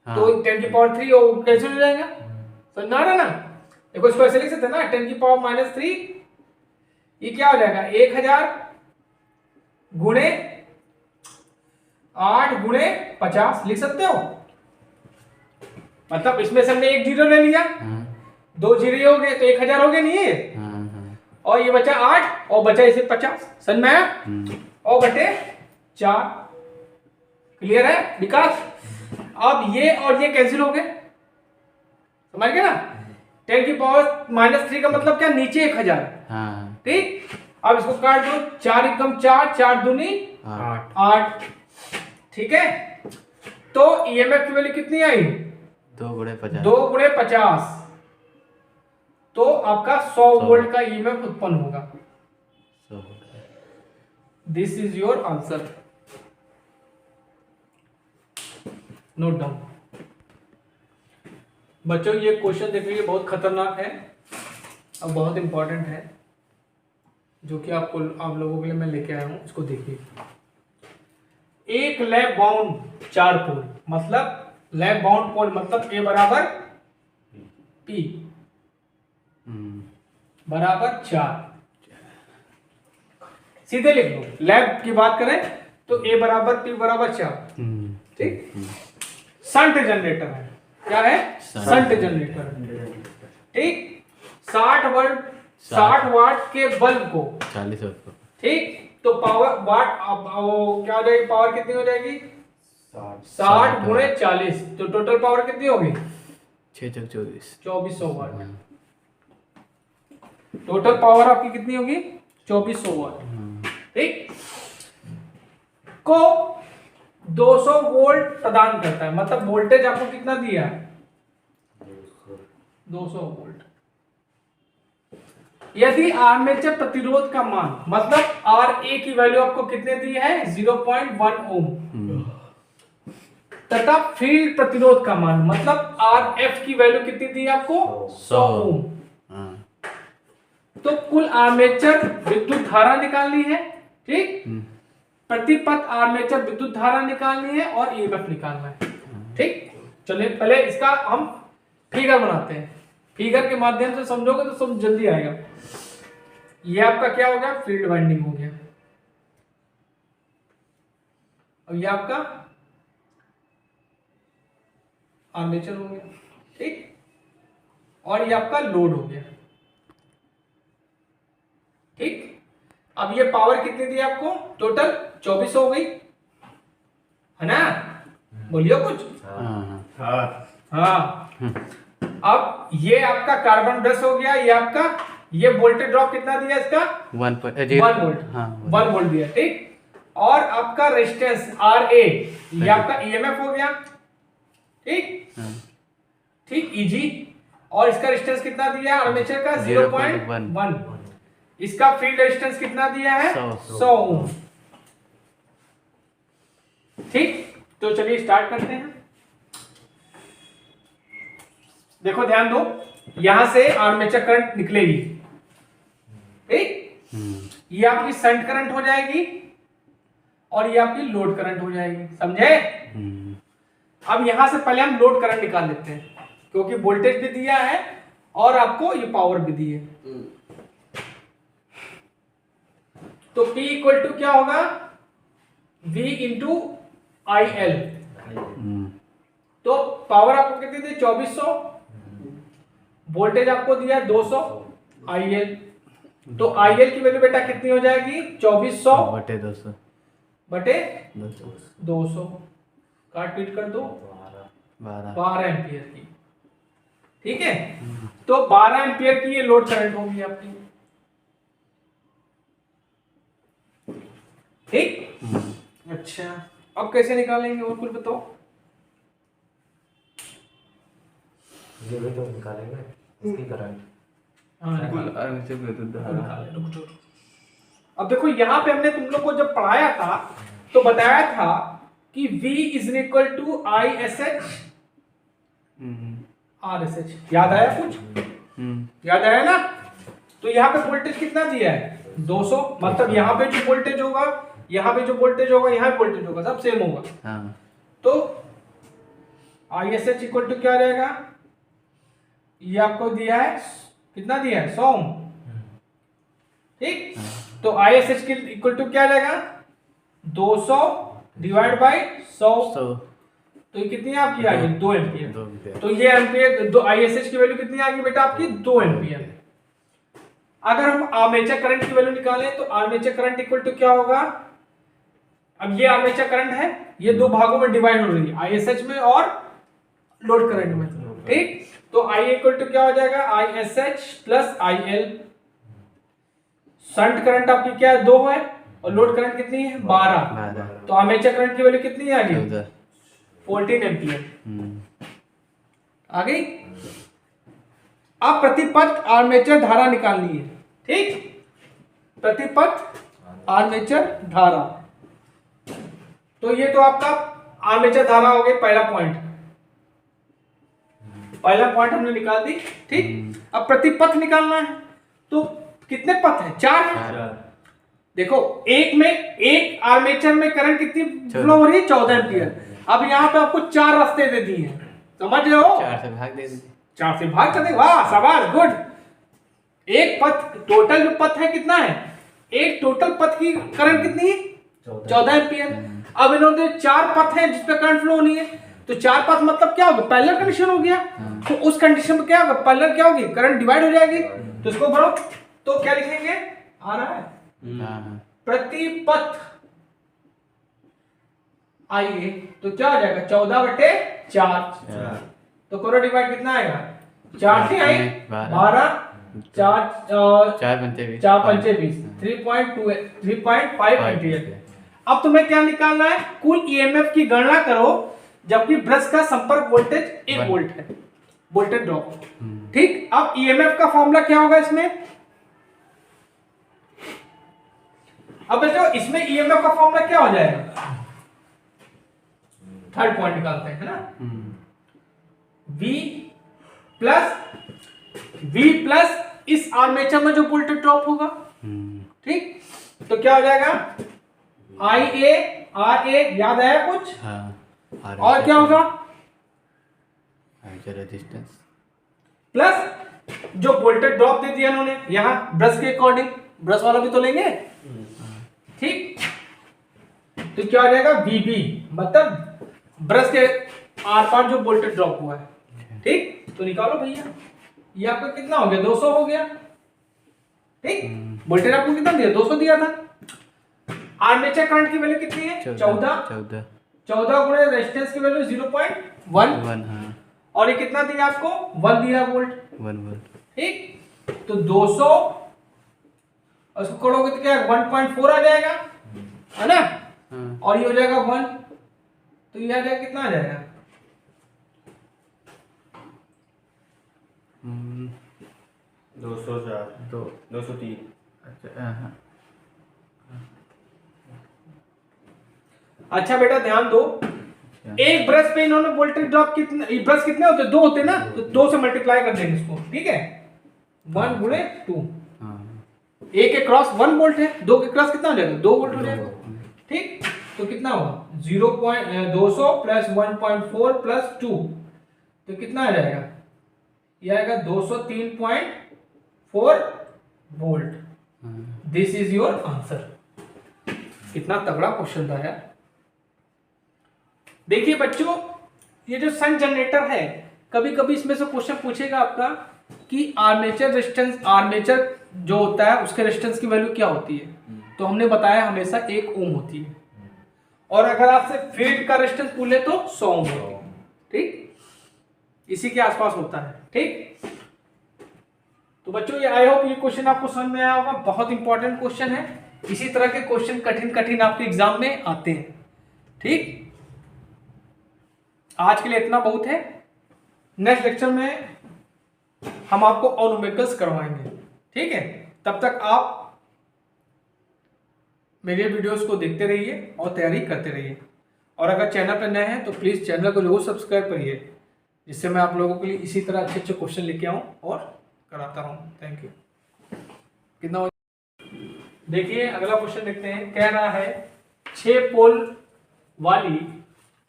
तो 10 की पावर 3 और कैंसिल हो जाएगा, समझ में आ रहा ना। देखो इसको ऐसे लिख सकते हैं ना 10 की पावर -3, ये क्या हो जाएगा 1000 गुणे 8 गुणे 50 लिख सकते हो, मतलब इसमें से हमने एक जीरो ले लिया, 2 जीरो हो गए तो 1000 हो गए नहीं ये, और ये बचा 8 और बचा इसे 50, समझ में आया, और बटे 4, क्लियर है विकास। अब ये और ये कैंसिल हो गए, समझ गए ना। 10 की पावर -3 का मतलब क्या नीचे 1000, ठीक। अब इसको काट दो, 4 एकम 4, 4 दूनी 8, ठीक है। तो ईएमएफ की वैल्यू कितनी आई 2 गुणे 50, 2 गुणे 50, तो आपका 100 वोल्ट का ईएमएफ उत्पन्न होगा। This is your answer, note down. बच्चों ये क्वेश्चन देख लीजिए, बहुत खतरनाक है और बहुत इंपॉर्टेंट है, जो कि आप लोगों के लिए मैं लेके आया हूं, इसको देखिए। एक लैब बाउंड 4 पोल, मतलब लैब बाउंड पोल मतलब A बराबर P, बराबर 4। सीधे लिख लो, लैब की बात करें तो A बराबर P बराबर 4। ठीक। संट जनरेटर है, क्या है? Shunt generator. ठीक। 60 वाट के बल्ब को 40 वाट को। ठीक, तो पावर वाट वो क्या हो जाएगी, पावर कितनी हो जाएगी? 60 गुणे 40, तो टोटल पावर कितनी होगी? 6 चौक 24। 2400 वाट। टोटल पावर आपकी कितनी होगी? 2400 वाट। ठीक, को 200 वोल्ट प्रदान करता है, मतलब वोल्टेज आपको कितना दिया है? 200 वोल्ट। यदि आर्मेचर प्रतिरोध का मान, मतलब RA की वैल्यू आपको कितने दी है? 0.1 ओम, तथा फील्ड प्रतिरोध का मान, मतलब RF की वैल्यू कितनी दी है आपको? 100 ओम। तो कुल आर्मेचर विद्युत धारा निकालनी है। ठीक, प्रति पथ आर्मेचर विद्युत धारा निकालनी है और EMF निकालना है। ठीक, चलिए पहले इसका हम फिगर बनाते हैं। फिगर के माध्यम से समझोगे तो समझ जल्दी आएगा। ये आपका क्या हो गया? फील्ड वाइंडिंग हो गया। और ये आपका आर्मेचर हो गया। ठीक, और ये आपका लोड हो गया। ठीक, अब ये पावर कितनी दी आपको? टोटल 2400 हो गई, है ना? बोलियो कुछ। हाँ। अब ये आपका कार्बन ब्रश हो गया, ये आपका, ये वोल्टेज ड्रॉप कितना दिया इसका? 1 वोल्ट। हाँ, 1 वोल्ट दिया। ठीक, और आपका रेजिस्टेंस RA, ये आपका EMF हो गया। ठीक, ठीक, EG, और इसका रेजिस्टेंस कितना दिया आर्मेचर का? 0.1। इसका फील्ड रेजिस्टेंस कितना दिया है? 100 ओम। ठीक, तो चलिए स्टार्ट करते हैं। देखो ध्यान दो, यहां से आर्मेचर करंट निकलेगी। ठीक, ये आपकी शंट करंट हो जाएगी और ये आपकी लोड करंट हो जाएगी। समझे? अब यहां से पहले हम लोड करंट निकाल लेते हैं, क्योंकि वोल्टेज भी दिया है और आपको ये पावर भी दी है। तो P इक्वल टू क्या होगा? V into IL। तो पावर आपको कितनी दी? 2400। वोल्टेज आपको दिया 200 IL। तो IL की वैल्यू बेटा कितनी हो जाएगी? 2400 बटे 200 बटे 200। काट पीट कर दो, 12 एम्पियर की। ठीक है, तो 12 एम्पियर की ये लोड करंट होगी आपकी। ठीक, अच्छा, अब कैसे निकालेंगे और कुछ बताओ। ये भी तो निकालेंगे इसकी करंट। अब देखो यहाँ पे हमने तुम लोग को जब पढ़ाया था तो बताया था कि V is equal to ISH RSH। याद आया कुछ? याद आया ना? तो यहाँ पे वोल्टेज कितना दिया है? 200। मतलब यहाँ पे जो वोल्टेज होगा, यहाँ पे जो वोल्टेज होगा, यहाँ पे वोल्टेज होगा, सब सेम होगा। तो ISH इक्वल टू क्या रहेगा? ये आपको दिया है, कितना दिया है? 100 ओम। ठीक, तो ISH के इक्वल टू क्या रहेगा? 200 डिवाइड बाई 100। तो ये कितनी आपकी आ गई? 2 एम्पियर। तो ये एम्पियर, ISH की वैल्यू कितनी आ गई बेटा आपकी? 2 एम्पियर। अगर हम आर्मेचर करंट की वैल्यू निकालें तो आर्मेचर करंट इक्वल टू क्या होगा? अब ये आर्मेचर करंट है, ये दो भागों में डिवाइड हो रही है, ISH में और लोड करंट में। ठीक, तो I इक्वल टू क्या हो जाएगा? ISH plus IL। Shunt current आपकी क्या है? 2 है, और लोड करंट कितनी है? 12। तो आर्मेचर करंट की वैल्यू कितनी आ गई? 14 एम्पियर आ गई। अब प्रतिपथ आर्मेचर धारा निकालनी है। ठीक, प्रतिपथ आर्मेचर धारा, तो ये तो आपका आर्मेचर धारा हो गई पहला पॉइंट। पहला पॉइंट हमने निकाल दी। ठीक, अब प्रतिपथ निकालना है, तो कितने पथ है? 4 है। देखो, एक आर्मेचर में करंट कितनी फ्लो हो रही है? 14 एम्पियर। अब यहाँ पे आपको 4 रास्ते दे दिए हैं, समझ रहे हो? 4 से भाग दे दीजिए। 4 से भाग कर दे। वाह, शाबाश, गुड। एक पथ टोटल जो पथ है कितना है, एक टोटल पथ की करंट कितनी है 14 एम्पियर। अब इन्होंने 4 पथ हैं जिसपे करंट फ्लो होनी है, तो 4 पथ मतलब क्या होगा, पैरेलल कंडीशन हो गया। तो उस कंडीशन में क्या होगा, पैरेलल क्या होगी, करंट डिवाइड हो जाएगी। तो इसको भरो, तो क्या लिखेंगे, आ रहा है प्रति पथ आइए, तो क्या हो जाएगा 14/4। तो करो डिवाइड, कितना आएगा 4 से आई 12, 4 पंचे 20, 3.5 एम्पियर। अब तुम्हें क्या निकालना है, कुल ईएमएफ की गणना करो जबकि ब्रश का संपर्क वोल्टेज 1 वोल्ट है, वोल्टेज ड्रॉप। ठीक, अब ईएमएफ का फॉर्मूला क्या होगा इसमें, अब बेटो इसमें ईएमएफ का फॉर्मूला क्या हो जाएगा, थर्ड पॉइंट निकालते हैं, है ना, V प्लस इस आर्मेचर में जो वोल्टेज ड्रॉप होगा। ठीक, तो क्या हो जाएगा IA RA, याद आया कुछ, और क्या होगा रेजिस्टेंस प्लस जो वोल्टेज ड्रॉप दे दिया उन्होंने यहां ब्रश के अकॉर्डिंग, ब्रश वाला भी तो लेंगे। ठीक, तो क्या हो जाएगा VB, मतलब ब्रश के आर पार जो वोल्टेज ड्रॉप हुआ है। ठीक, तो निकालो भैया, ये आपका कितना हो गया 200 हो गया। ठीक, वोल्टेज आपको कितना दिया 200 दिया था। आर्मेचर करंट की वैल्यू कितनी है 14 गुणे रेजिस्टेंस की वैल्यू 0.1, और ये कितना दिया आपको 1 दिया वोल्ट। ठीक, तो 200 उसको करोगे तो क्या 1.4 आ जाएगा, है ना, और ये हो जाएगा 1, तो ये आ जाएगा कितना आ जाएगा 203। अच्छा बेटा ध्यान दो, एक ब्रश पे इन्होंने वोल्टेज ड्रॉप कितने, ब्रश कितने होते हैं 2 होते ना, तो 2 से मल्टीप्लाई कर देंगे इसको। ठीक है, 1 गुणे 2, एक के क्रॉस 1 वोल्ट है, 2 के क्रॉस कितना हो जाएगा 2 वोल्ट हो जाएगा। ठीक, तो कितना होगा 200 प्लस 1.4 प्लस 2, तो कितना आ जाएगा, ये आएगा 203.4 volt. This is your answer. कितना तगड़ा क्वेश्चन था यार। देखिए बच्चों, ये जो सन जनरेटर है, कभी कभी इसमें से क्वेश्चन पूछेगा आपका कि आर्मेचर रेजिस्टेंस, आर्मेचर जो होता है उसके रेजिस्टेंस की वैल्यू क्या होती है, तो हमने बताया हमेशा 1 ओम होती है, और अगर आपसे फील्ड का रेजिस्टेंस पूछे तो 100 ओम होती है। ठीक, इसी के आसपास होता है। ठीक, तो बच्चों ये आई होप ये क्वेश्चन आपको समझ में आया होगा, बहुत इंपॉर्टेंट क्वेश्चन है। इसी तरह के क्वेश्चन कठिन आपके एग्जाम में आते हैं। ठीक, आज के लिए इतना बहुत है, नेक्स्ट लेक्चर में हम आपको न्यूमेरिकल्स करवाएंगे। ठीक है, तब तक आप मेरे वीडियोस को देखते रहिए और तैयारी करते रहिए, और अगर चैनल पर नए हैं तो प्लीज़ चैनल को जरूर सब्सक्राइब करिए, जिससे मैं आप लोगों के लिए इसी तरह अच्छे क्वेश्चन लेके आऊँ और कराता रहूँ। Thank you. कितना देखिए अगला क्वेश्चन देखते हैं, कह रहा है 6 पोल वाली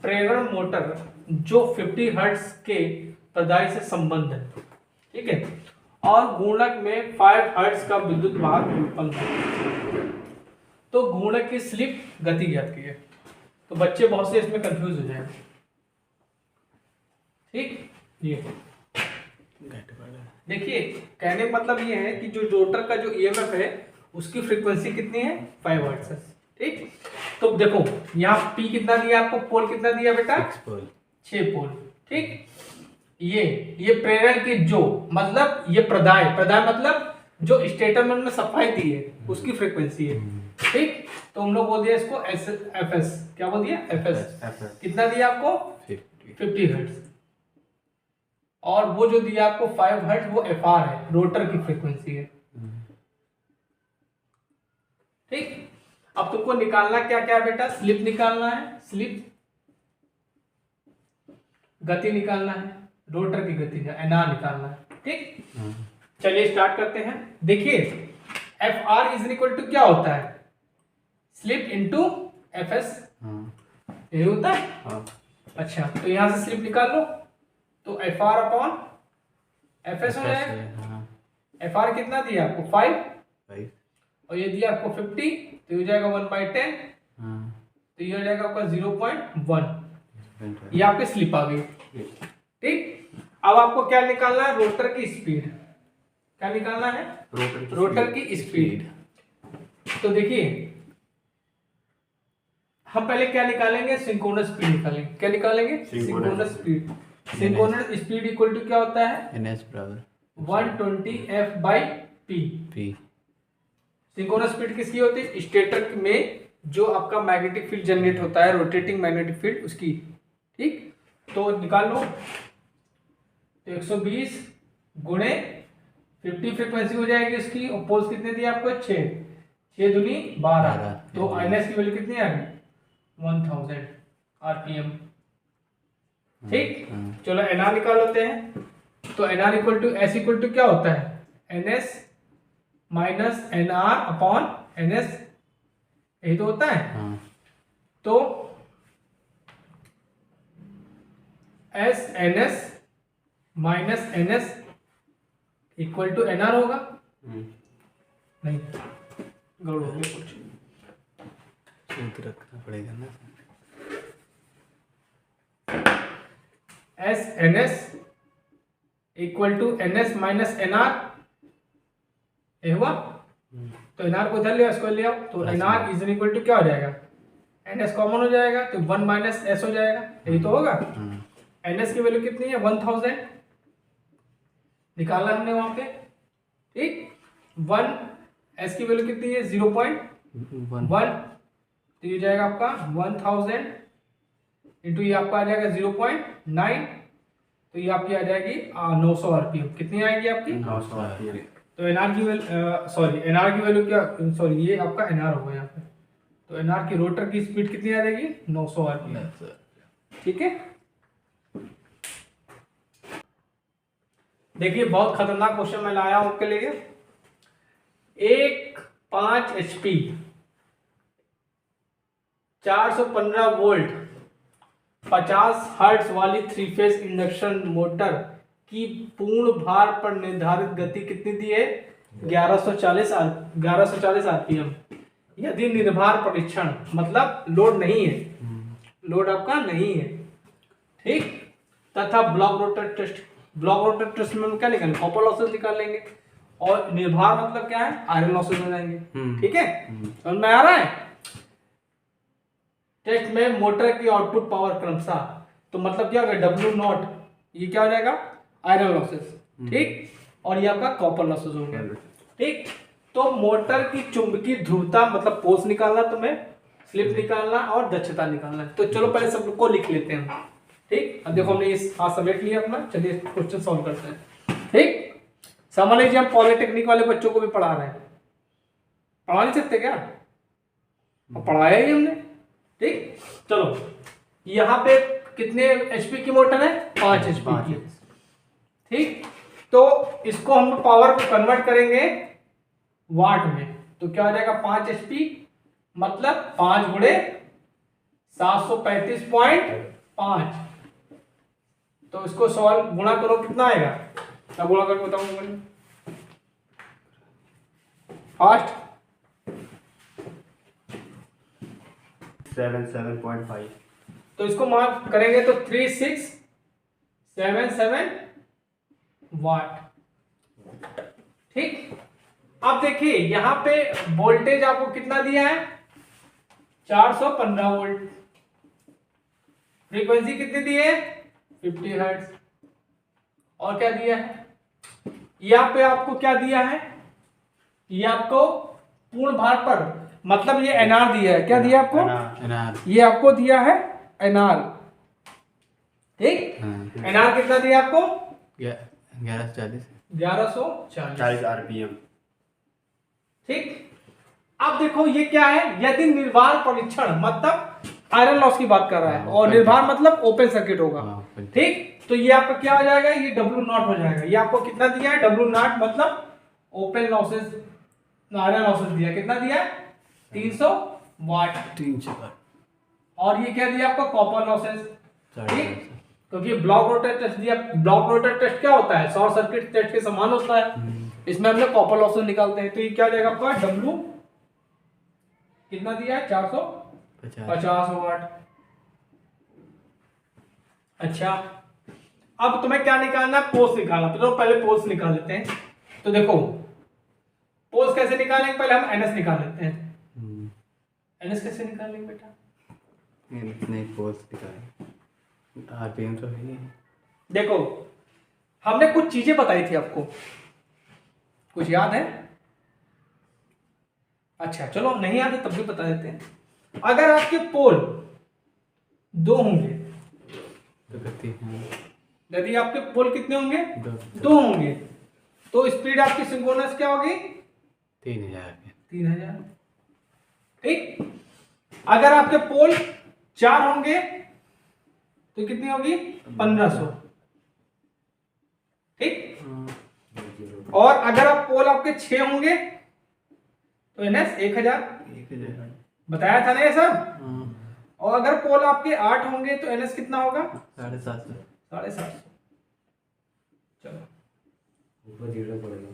प्रेरण मोटर जो 50 हर्ट्ज के प्रदाय से संबंध है। ठीक है, और गुणक में 5 हर्ट्ज का विद्युत भार उत्पन्न है, तो गुणक की स्लिप गति ज्ञात की है। तो बच्चे बहुत से इसमें कंफ्यूज हो जाएंगे। ठीक, ये देखिए कहने का मतलब ये है कि जो रोटर का जो ईएमएफ है उसकी फ्रीक्वेंसी कितनी है 5 हर्ट्ज है। ठीक, तो देखो यहाँ P कितना दिया आपको, पोल कितना दिया बेटा 6 पोल। ठीक, ये प्रेरण की जो मतलब ये प्रदाय मतलब जो स्टेटर में सफाई दी है उसकी फ्रीक्वेंसी है। ठीक, तो हम लोग बोल दिया इसको एफएस, क्या बोल दिया एफएस कितना दिया आपको 50 हर्ट्ज, और वो जो दिया आपको 5 हर्ट्ज वो एफआर है, रोटर की फ्रीक्वेंसी है। ठीक, अब तुमको निकालना क्या क्या बेटा, स्लिप निकालना है, स्लिप गति निकालना है, रोटर की गति का एनआर निकालना है। ठीक, चलिए स्टार्ट करते हैं। देखिए F R is equal to क्या होता है, स्लिप इनटू एफ एस, यही होता है। अच्छा, तो यहां से स्लिप निकाल लो, तो F R upon F S हो जाएगा। FR कितना दिया आपको 5 5 और ये दिया आपको 50 तो ये हो जाएगा 1/10 हाँ तो ये हो जाएगा आपका 0.1 0.1 ये आपकी स्लिप आ गई। ठीक, अब आपको क्या निकालना है, रोटर की स्पीड। क्या निकालना है, रोटर की स्पीड। तो देखिए हम पहले क्या निकालेंगे, सिंक्रोनस स्पीड निकालेंगे। क्या निकालेंगे, synchronous speed. Synchronous speed equal to क्या होता है, NS बराबर 120F/P। P। सिंक्रोनस स्पीड किसकी होती है, स्टेटर में जो आपका मैग्नेटिक फील्ड जनरेट होता है, रोटेटिंग मैग्नेटिक फील्ड उसकी। ठीक, तो निकाल लो। तो 120 गुणे 50 फ्रीक्वेंसी हो जाएगी उसकी, और पोल्स कितने दिए आपको, 6 दूनी 12। तो NS की वैल्यू कितनी आ गई, 1000 RPM। ठीक, चलो NR निकाल लेते हैं। तो NR equal to S equal to क्या होता है, NS minus NR upon NS, यही तो होता है। हाँ तो SNS minus NS equal to NR होगा। नहीं, गड़बड़ हो गया कुछ। सूत्र रखना पड़ेगा ना। SNS equal to NS minus NR, ये हुआ। तो NR को इधर ले आओ, इसको ले आओ, तो NR इज इक्वल टू क्या हो जाएगा, NS कॉमन हो जाएगा तो 1 माइनस S हो जाएगा, यही तो होगा। NS की वैल्यू कितनी है, 1000 निकाला हमने वहां पे। ठीक, 1 S की वैल्यू कितनी है, 0.1 तो ये जाएगा आपका 1000 इंटू ये आपका आ जाएगा 0.9 तो ये आपकी आ जाएगी 900 RPM। कितनी आएगी आपकी, 900 RPM। तो NR की वैल्यू सॉरी NR की वैल्यू क्या, सॉरी ये आपका NR होगा यहाँ पे। तो NR की रोटर की स्पीड कितनी आ जाएगी, 900 RPM। ठीक है, देखिए बहुत खतरनाक क्वेश्चन मैं लाया हूं आपके लिए। एक 5 HP 415 वोल्ट 50 हर्ट्ज वाली 3 फेज इंडक्शन मोटर की पूर्ण भार पर निर्धारित गति कितनी दी है, 1140 RPM। यदि निर्भार परीक्षण मतलब लोड नहीं है, लोड आपका नहीं है, ठीक, तथा block rotor test. Block rotor test में हम क्या निकालेंगे, कॉपर लॉसेस निकाल लेंगे, और निर्भार मतलब क्या है, आयरन लॉसेस हो जाएंगे। ठीक है, समझ में आ रहा है। टेस्ट में मोटर की आउटपुट पावर क्रमशः, तो मतलब क्या होगा, W0 ये क्या हो जाएगा, आयरन लॉसेस। ठीक, और ये आपका कॉपर लॉसेस हो गया। ठीक, तो मोटर की चुंबकीय ध्रुवता मतलब पोल्स निकालना तुम्हें, स्लिप निकालना और दक्षता निकालना है। तो चलो पहले सब को लिख लेते हैं। ठीक, अब देखो हमने इस हाथ समेट लिया अपना, चलिए क्वेश्चन सॉल्व करते हैं। ठीक, समझ लीजिए हम पॉलिटेक्निक वाले बच्चों को भी पढ़ा रहे हैं, पढ़ा नहीं सकते क्या, पढ़ाया ही हमने। ठीक, चलो यहाँ पे कितने HP की मोटर है, 5 HP की। ठीक, तो इसको हम पावर को कन्वर्ट करेंगे वाट में, तो क्या हो जाएगा, 5 HP मतलब 5 गुणे 735.5। तो इसको सॉल्व गुणा करो, कितना आएगा, क्या गुणा करके बताऊंगा फास्ट, 77.5। तो इसको मार्क करेंगे तो 3677 वाट। ठीक, अब देखिए यहां पे वोल्टेज आपको कितना दिया है, 415 वोल्ट, फ्रीक्वेंसी कितनी दी है, 50 हर्ट्ज, और क्या दिया है, यहाँ पे आपको क्या दिया है, ये आपको पूर्ण भार पर मतलब ये NR दिया है। क्या दिया आपको, ये आपको दिया है NR। ठीक, NR कितना दिया आपको, 1140 RPM। ठीक, अब देखो ये क्या है, यदि निर्भार परीक्षण मतलब आयरन लॉस की बात कर रहा है, और निर्भार मतलब ओपन सर्किट होगा। ठीक, तो ये आपका क्या हो जाएगा, ये W0 हो जाएगा। ये आपको कितना दिया है, W0 मतलब ओपन लॉसेस, आयरन लॉसेस दिया, कितना दिया है, 300 वाट। 300 वाट, और ये क्या दिया आपको, कॉपर लॉसेस। ठीक, क्योंकि ब्लॉक रोटर टेस्ट दिया। ब्लॉक रोटर टेस्ट क्या होता है, शॉर्ट सर्किट टेस्ट के समान होता है। इसमें हमने कॉपर लॉसेस निकालते हैं, तो ये क्या हो जाएगा आपका डब्ल्यू कितना दिया है 450 वाट। अच्छा अब तुम्हें क्या निकालना है, पोल्स निकालना, तो पहले पोल्स निकाल लेते हैं। तो देखो पोल्स कैसे निकालेंगे, पहले हम एनएस निकाल लेते हैं। एनएस कैसे निकालेंगे बेटा, नहीं पोल्स निकालेंगे, आरपीएम तो है नहीं। देखो हमने कुछ चीजें बताई थी आपको, कुछ याद है? अच्छा चलो नहीं याद है तब भी बता देते हैं। अगर आपके पोल 2 होंगे तो गति है यदि आपके पोल कितने होंगे, 2 2 होंगे, तो स्पीड आपकी सिंक्रोनस क्या होगी 3000 के। 3000। ठीक, अगर आपके पोल 4 होंगे तो कितनी होगी 1500। ठीक, और अगर आप पोल आपके 6 होंगे तो एनएस 1000 1000 बताया था ना ये सब। हाँ, और अगर पोल आपके 8 होंगे तो एनएस कितना होगा 750। 750। चलो ऊपर 0 पड़ेगा।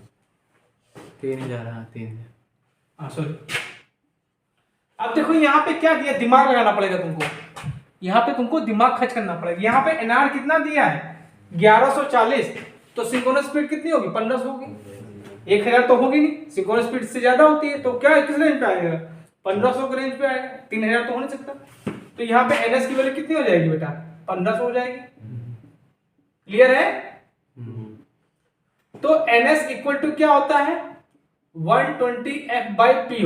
3000 हाँ 3000। हाँ सॉरी, अब देखो यहाँ पे क्या दिया, दिमाग लगाना पड़ेगा तुमको, यहाँ पे तुमको दिमाग खर्च करना पड़ेगा। यहाँ पे एनआर कितना दिया है 1140, तो सिंक्रोनस स्पीड कितनी होगी 1500 होगी। 1000 तो होगी नहीं, सिंक्रोनस स्पीड से ज्यादा होती है, तो क्या किस रेंज पे आएगा 1500 के रेंज पे आएगा, 3000 तो हो नहीं सकता। तो यहाँ पे एनएस की वैल्यू कितनी हो जाएगी बेटा 1500 हो जाएगी। क्लियर है? तो एनएस इक्वल टू क्या होता है 120f/p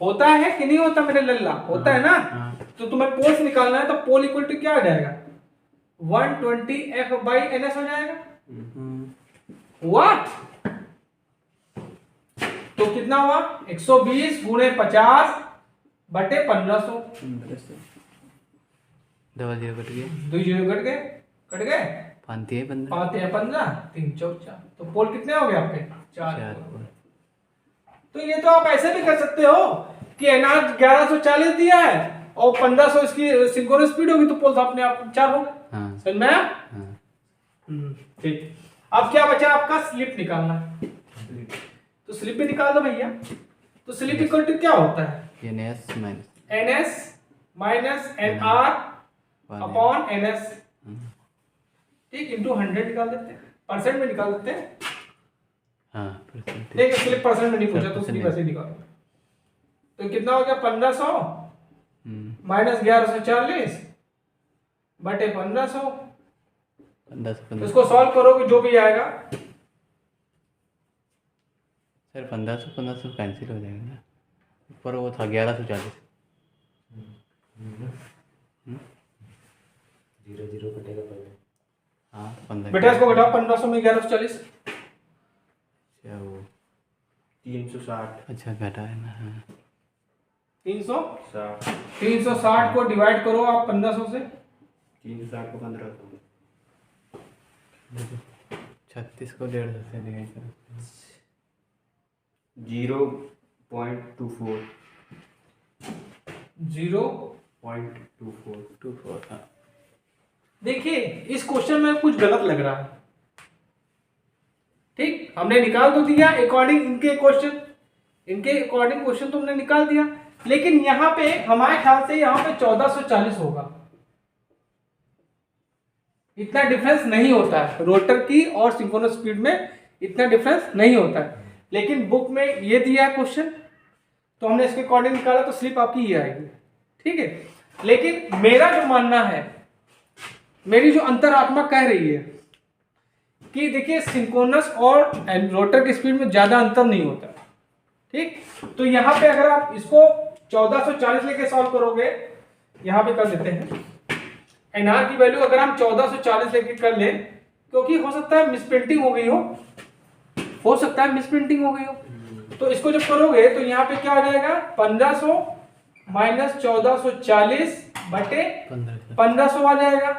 होता है कि नहीं होता मेरे लल्ला, होता है ना। हाँ। तो तुम्हें पोल्स निकालना है, तो पोल इक्वल टू क्या हो जाएगा 120f/ns हो जाएगा। हुआ? तो कितना हुआ 120 गुणे 50 बटे 1500। 1500 डबल 0 कट गए, 2 जीरो कट गए 5 है 15। 5 है 15, 3 4 4, तो पोल कितने हो गए आपके 4 4 पोल। तो ये तो आप ऐसे भी कर सकते हो कि एनआर 1140 दिया है और 1500 इसकी सिंक्रोनस स्पीड होगी, तो पोल्स अपने आप 4 हो गए। हाँ समझ में आया? हाँ। ठीक, अब क्या बचा आपका स्लिप निकालना है, तो स्लिप भी निकाल दो भैया। तो स्लिप इक्वल टू क्या होता है NS minus NS minus NR upon NS. ठीक, इंटू 100 निकाल देते हैं, परसेंट में निकाल देते हैं। हाँ परसेंट। देखिए स्लिप परसेंट में नहीं पूछा, तो परसेंट स्लिप में। ऐसे ही निकालो। तो कितना हो गया 1500 माइनस 1140 बटे 1500। 1500 इसको सॉल्व करोगे जो भी आएगा। सर 1500 कैंसिल हो जाएगा ना, ऊपर वो था 1140। 0 कटेगा पहले। हाँ 15। बेटा इसको घटाओ 1500 में 1140, अच्छा वो 360 अच्छा घटा है ना। हाँ 360 को डिवाइड करो आप 1500 से। 360 को 1500। 36 को 150 से डिवाइड करो। 0.24 24 हाँ। देखिए इस क्वेश्चन में कुछ गलत लग रहा है। ठीक, हमने निकाल तो दिया अकॉर्डिंग इनके क्वेश्चन, इनके अकॉर्डिंग क्वेश्चन तो हमने निकाल दिया, लेकिन यहाँ पे हमारे ख्याल से यहाँ पे 1440 होगा। इतना डिफरेंस नहीं होता है रोटर की और सिंक्रोनस स्पीड में, इतना डिफरेंस नहीं होता है। लेकिन बुक में ये दिया है क्वेश्चन, तो हमने इसके अकॉर्डिंग निकाला, तो स्लिप आपकी ये आएगी। ठीक है, लेकिन मेरा जो मानना है, मेरी जो अंतरात्मा कह रही है कि देखिए सिंक्रोनस और रोटर की स्पीड में ज्यादा अंतर नहीं होता। ठीक, तो यहाँ पे अगर आप इसको 1440 लेके सॉल्व करोगे, यहाँ पे कर देते हैं एनआर की वैल्यू अगर हम 1440 लेके कर ले, क्योंकि हो सकता है मिसप्रिंटिंग हो गई हो सकता है मिसप्रिंटिंग हो गई हो। तो इसको जब करोगे तो यहाँ पे क्या हो जाएगा 1500 माइनस 1440 बटे 1500 आ जाएगा।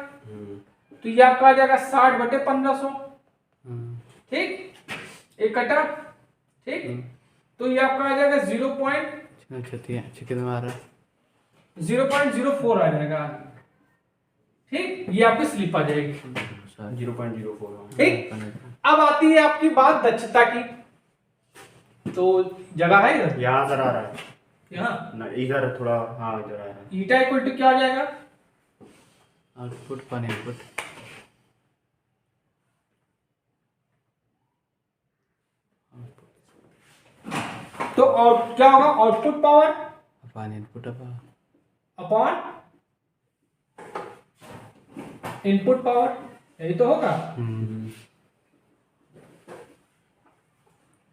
तो ये आपका आ जाएगा 60 बटे 1500। ठीक, एक कटा। ठीक, तो ये आपका आ जाएगा 0.04 आ जाएगा। ठीक, ये आपकी स्लिप आ जाएगी। 0.04। ठीक, अब आती है आपकी बात दक्षता की। तो जगह है इधर, यहाँ इधर आ रहा है यहाँ ना, इधर थोड़ा, हाँ इधर आ रहा है। ईटा इक्वल टू क्या आ जाएगा? आउटपुट पर इनपुट तो और क्या होगा? आउटपुट पावर अपन इनपुट अपॉन इनपुट पावर, यही तो होगा।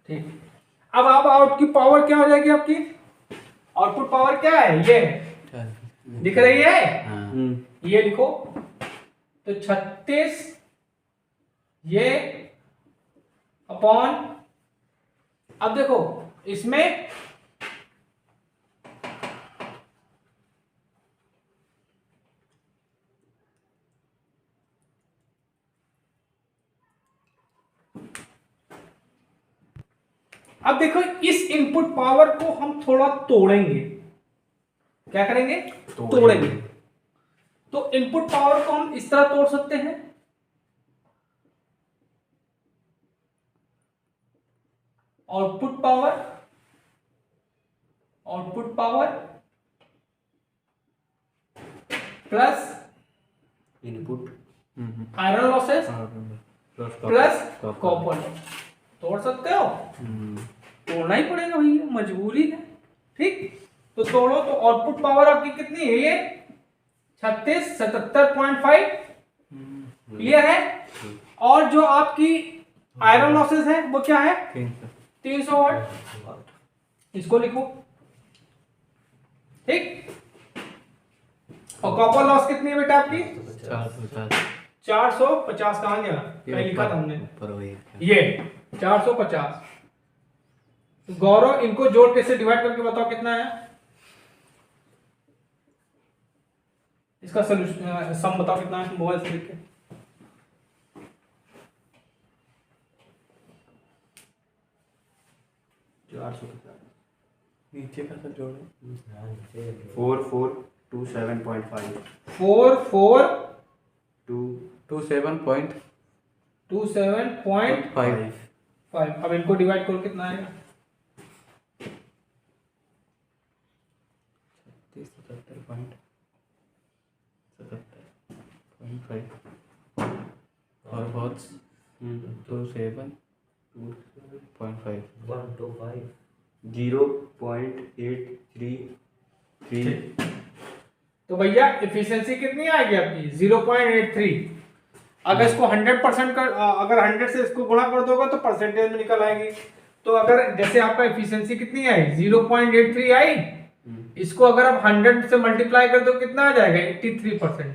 ठीक, अब आप आउट की पावर क्या हो जाएगी आपकी? आउटपुट पावर क्या है? ये दिख रही है, हाँ ये लिखो। तो 36 ये अपॉन, अब देखो इसमें अब देखो इस इनपुट पावर को हम थोड़ा तोड़ेंगे। क्या करेंगे? तोड़ेंगे। तो इनपुट पावर को हम इस तरह तोड़ सकते हैं, output power plus input iron losses plus copper. तोड़ सकते हो? तोड़ना ही पड़ेगा भैया, मजबूरी है। ठीक, तो तोड़ो। तो आउटपुट पावर आपकी कितनी है? ये 36 77.5, क्लियर है। और जो आपकी आयरन लॉसेस है वो क्या है? 300 वाट, इसको लिखो। ठीक, और कॉपर लॉस कितनी है बेटा आपकी? 450। कहाँ गया? कहीं लिखा था हमने, ये 450। गौरव इनको जोड़ के से डिवाइड करके बताओ कितना है इसका सॉल्यूशन, सम बताओ कितना है मोबाइल से लिख के। नीचे का सब जोड़ो। 4427.5 4427.5। अब इनको डिवाइड करो कितना आएगा? 77.5 और बहुत 27.5 125 0.833। तो भैया एफिशिएंसी कितनी आएगी आपकी? 0.83। अगर इसको 100% कर, अगर 100 से इसको गुणा कर दोगे तो परसेंटेज में निकल आएगी। तो अगर जैसे आपका एफिशिएंसी कितनी आई? 0.83 आई। इसको अगर आप 100 से मल्टीप्लाई कर दो कितना आ जाएगा? 83%।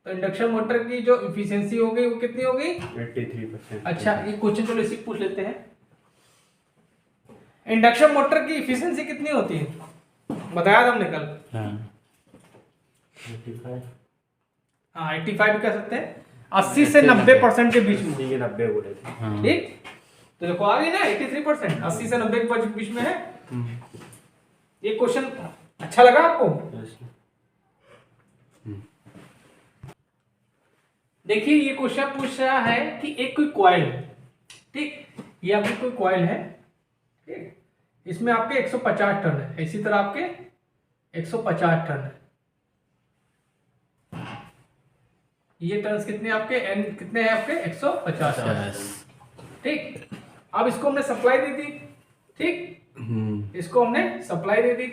तो इंडक्शन मोटर की जो एफिशिएंसी होगी वो कितनी होगी? 83%। अच्छा, ये क्वेश्चन चलो इसी पूछ लेते हैं। इंडक्शन मोटर की एफिशिएंसी कितनी होती है? बताया था हमने कल। हाँ 85 कह सकते हैं, 80 से 90% के बीच में। 90 बोले थे। ठीक, तो देखो आ गई ना 83%, 80 से 90 के बीच में है। ये क्वेश्चन अच्छा लगा आपको? देखिए ये क्वेश्चन पूछ रहा है कि एक कोई कॉइल है। ठीक, ये आपकी कोई कॉइल है। ठीक, इसमें आपके 150 टर्न है, इसी तरह आपके 150 टर्न है। ये टर्न्स कितने आपके? एन कितने हैं आपके? 150। ठीक, अब इसको हमने सप्लाई दे दी। ठीक, इसको हमने सप्लाई दे दी।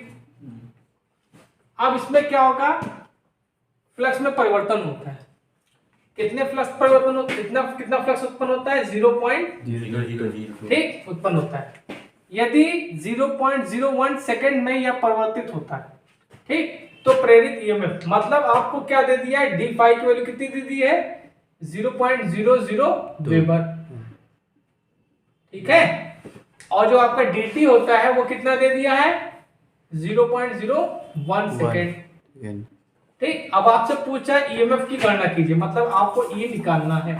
अब इसमें क्या होगा? फ्लक्स में परिवर्तन होता है। कितने फ्लक्स परिवर्तन होता है? कितना फ्लक्स उत्पन्न होता है? 0.000। ठीक, उत्पन्न होता है। यदि 0.01 सेकंड में यह परिवर्तित होता है, ठीक, तो प्रेरित ईएमएफ, मतलब आपको क्या दे दिया है? डी फाई की वैल्यू कितनी दे दी है? 0.00 वेबर। ठीक है, और जो आपका dt होता है वो कितना दे दिया है? 0.01 सेकेंड। ठीक, अब आपसे पूछा है ईएमएफ की गणना कीजिए, मतलब आपको ई निकालना है।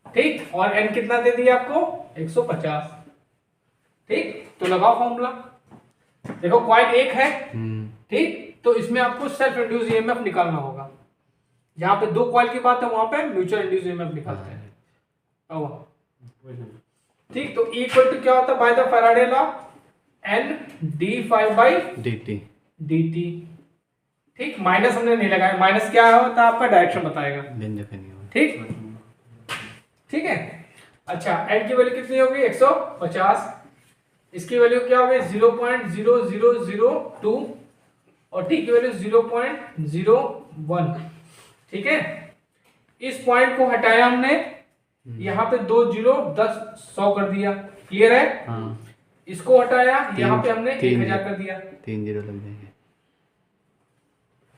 ठीक, और एन कितना दे दिया आपको? 150। ठीक, तो लगाओ फॉर्मूला। देखो कॉइल एक है। ठीक, तो इसमें आपको सेल्फ इंड्यूस ईएमएफ निकालना होगा। जहां पे दो कॉइल की बात है वहां पे म्यूचुअल इंड्यूस ईएमएफ निकालते हैं। ठीक, तो इक्वल टू क्या होता है by the Faraday law, N D phi by dt dt। ठीक, माइनस हमने नहीं लगाया, माइनस क्या होता है आपका डायरेक्शन बताएगा। व्यंजक नहीं होगा। ठीक, ठीक है। अच्छा, n की वैल्यू कितनी होगी 150, इसकी वैल्यू क्या होगी 0.0002 और t की वैल्यू 0.01। ठीक है, इस पॉइंट को हटाया हमने, यहाँ पे 2 0 10 100 कर दिया, क्लियर है। हाँ, इसको हटाया, यहाँ पे हमने 3 1000 कर दिया। 3 0 लग जाएंगे।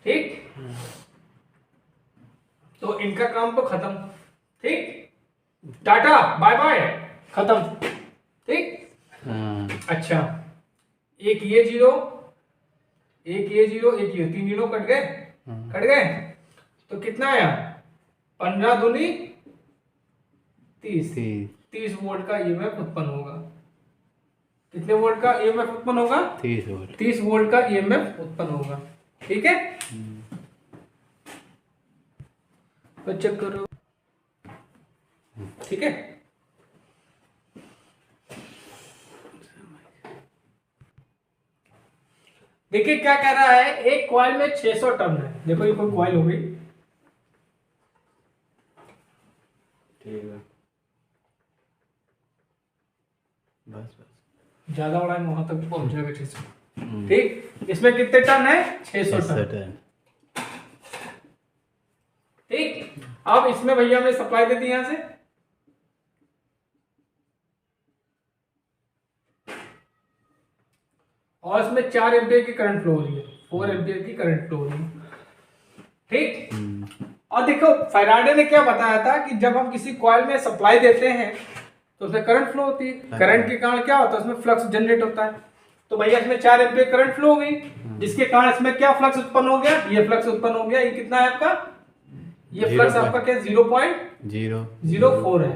ठीक, तो इनका काम तो खत्म। ठीक, टाटा बाय बाय, खत्म। ठीक, हाँ, अच्छा, एक ये 0, एक ये 0, एक ये 3 0 कट गए, हाँ। कट गए, तो कितना आया 15 दूनी 30, 30 वोल्ट का ईएमएफ उत्पन्न होगा। कितने वोल्ट का ईएमएफ उत्पन्न होगा? 30 वोल्ट। 30 वोल्ट का ईएमएफ उत्पन्न होगा। ठीक है, तो चेक करो। ठीक है, देखिए क्या कह रहा है, एक कॉइल में 600 टर्न है। देखो ये कोई कॉइल हो गई, ठीक है, बस बस। ज्यादा बड़ा है, वहां तक पहुंच जाएगा 600। ठीक, इसमें कितने टर्न है 600 टन। टर्न। ठीक, अब इसमें भैया हमने सप्लाई दे दी यहां से, और इसमें 4 एम्पियर की करंट फ्लो हो रही है, 4 एम्पियर की करंट फ्लो हो रही है। ठीक, और देखो फैराडे ने क्या बताया था कि जब हम किसी कॉइल में सप्लाई देते हैं तो उसमें करंट फ्लो होती है, करंट के कारण क्या होता है उसमें फ्लक्स जनरेट होता है। तो भैया इसमें 4 एम्पियर करंट फ्लो हो गई, जिसके कारण इसमें क्या फ्लक्स उत्पन्न हो गया, ये फ्लक्स उत्पन्न हो गया। ये कितना है आपका, ये फ्लक्स आपका क्या 0.04 है।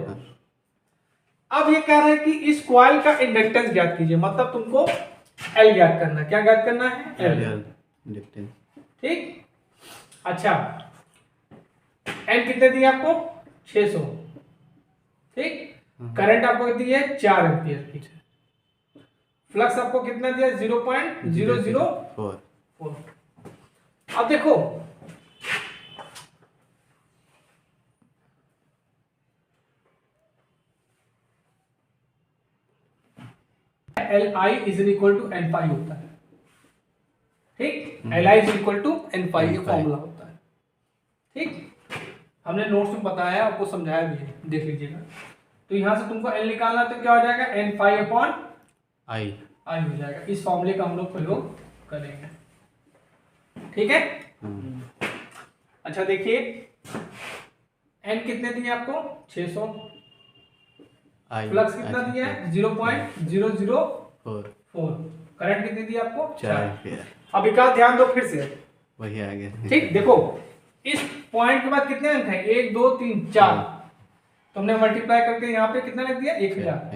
अब ये कह रहे हैं कि इस कॉइल का इंडक्टेंस ज्ञात कीजिए, मतलब तुमको एल ज्ञात करना है। क्या ज्ञात करना है? एल। ठीक, अच्छा, एन कितने दिए आपको 600। ठीक, करंट आपको दी है 4 एम्पियर की, फ्लक्स आपको कितना दिया 0.004। अब देखो L I is equal to N phi होता है। ठीक, L I is equal to N phi ये फॉर्मूला होता है। ठीक, हमने नोट्स में बताया, आपको समझाया भी है, देख लीजिएगा। तो यहां से तुमको एल निकालना है तो क्या हो जाएगा एन फाइव अपॉन आई हो जाएगा। इस फॉर्मूले का हम लोग प्रयोग करेंगे। ठीक है, अच्छा देखिए एन कितने दिए आपको 600, फ्लक्स कितना दिया है 0.004, करंट कितनी दी आपको 4। अब एक ध्यान दो फिर से, वही आ गया। ठीक, देखो इस पॉइंट के बाद कितने अंक हैं 1 2 3 4, तुमने मल्टीप्लाई करके यहाँ पे कितना लिख दिया 1000।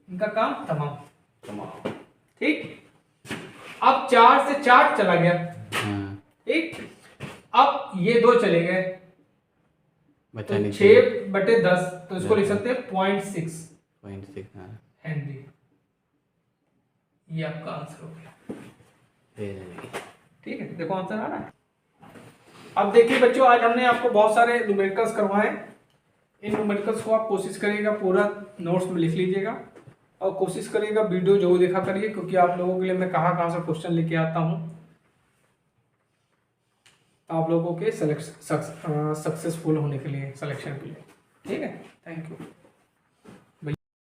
इनका काम तमाम। ठीक, अब 4 से 4 चला गया। ठीक, अब ये 2 चले गए, तो 6/10, तो इसको लिख सकते हैं 0.6 हेनरी। ये आपका आंसर हो गया। ठीक है, देखो आंसर आ रहा है। अब देखिए बच्चों, आज हमने आपको बहुत सारे न्यूमेरिकल्स करवाए। इन न्यूमेरिकल्स को आप कोशिश करिएगा पूरा नोट्स में लिख लीजिएगा, और कोशिश करिएगा वीडियो जरूर देखा करिए, क्योंकि आप लोगों के लिए मैं कहाँ से क्वेश्चन लेके आता हूँ आप लोगों के सक्सेसफुल होने के लिए, सिलेक्शन के लिए। ठीक है, थैंक यू।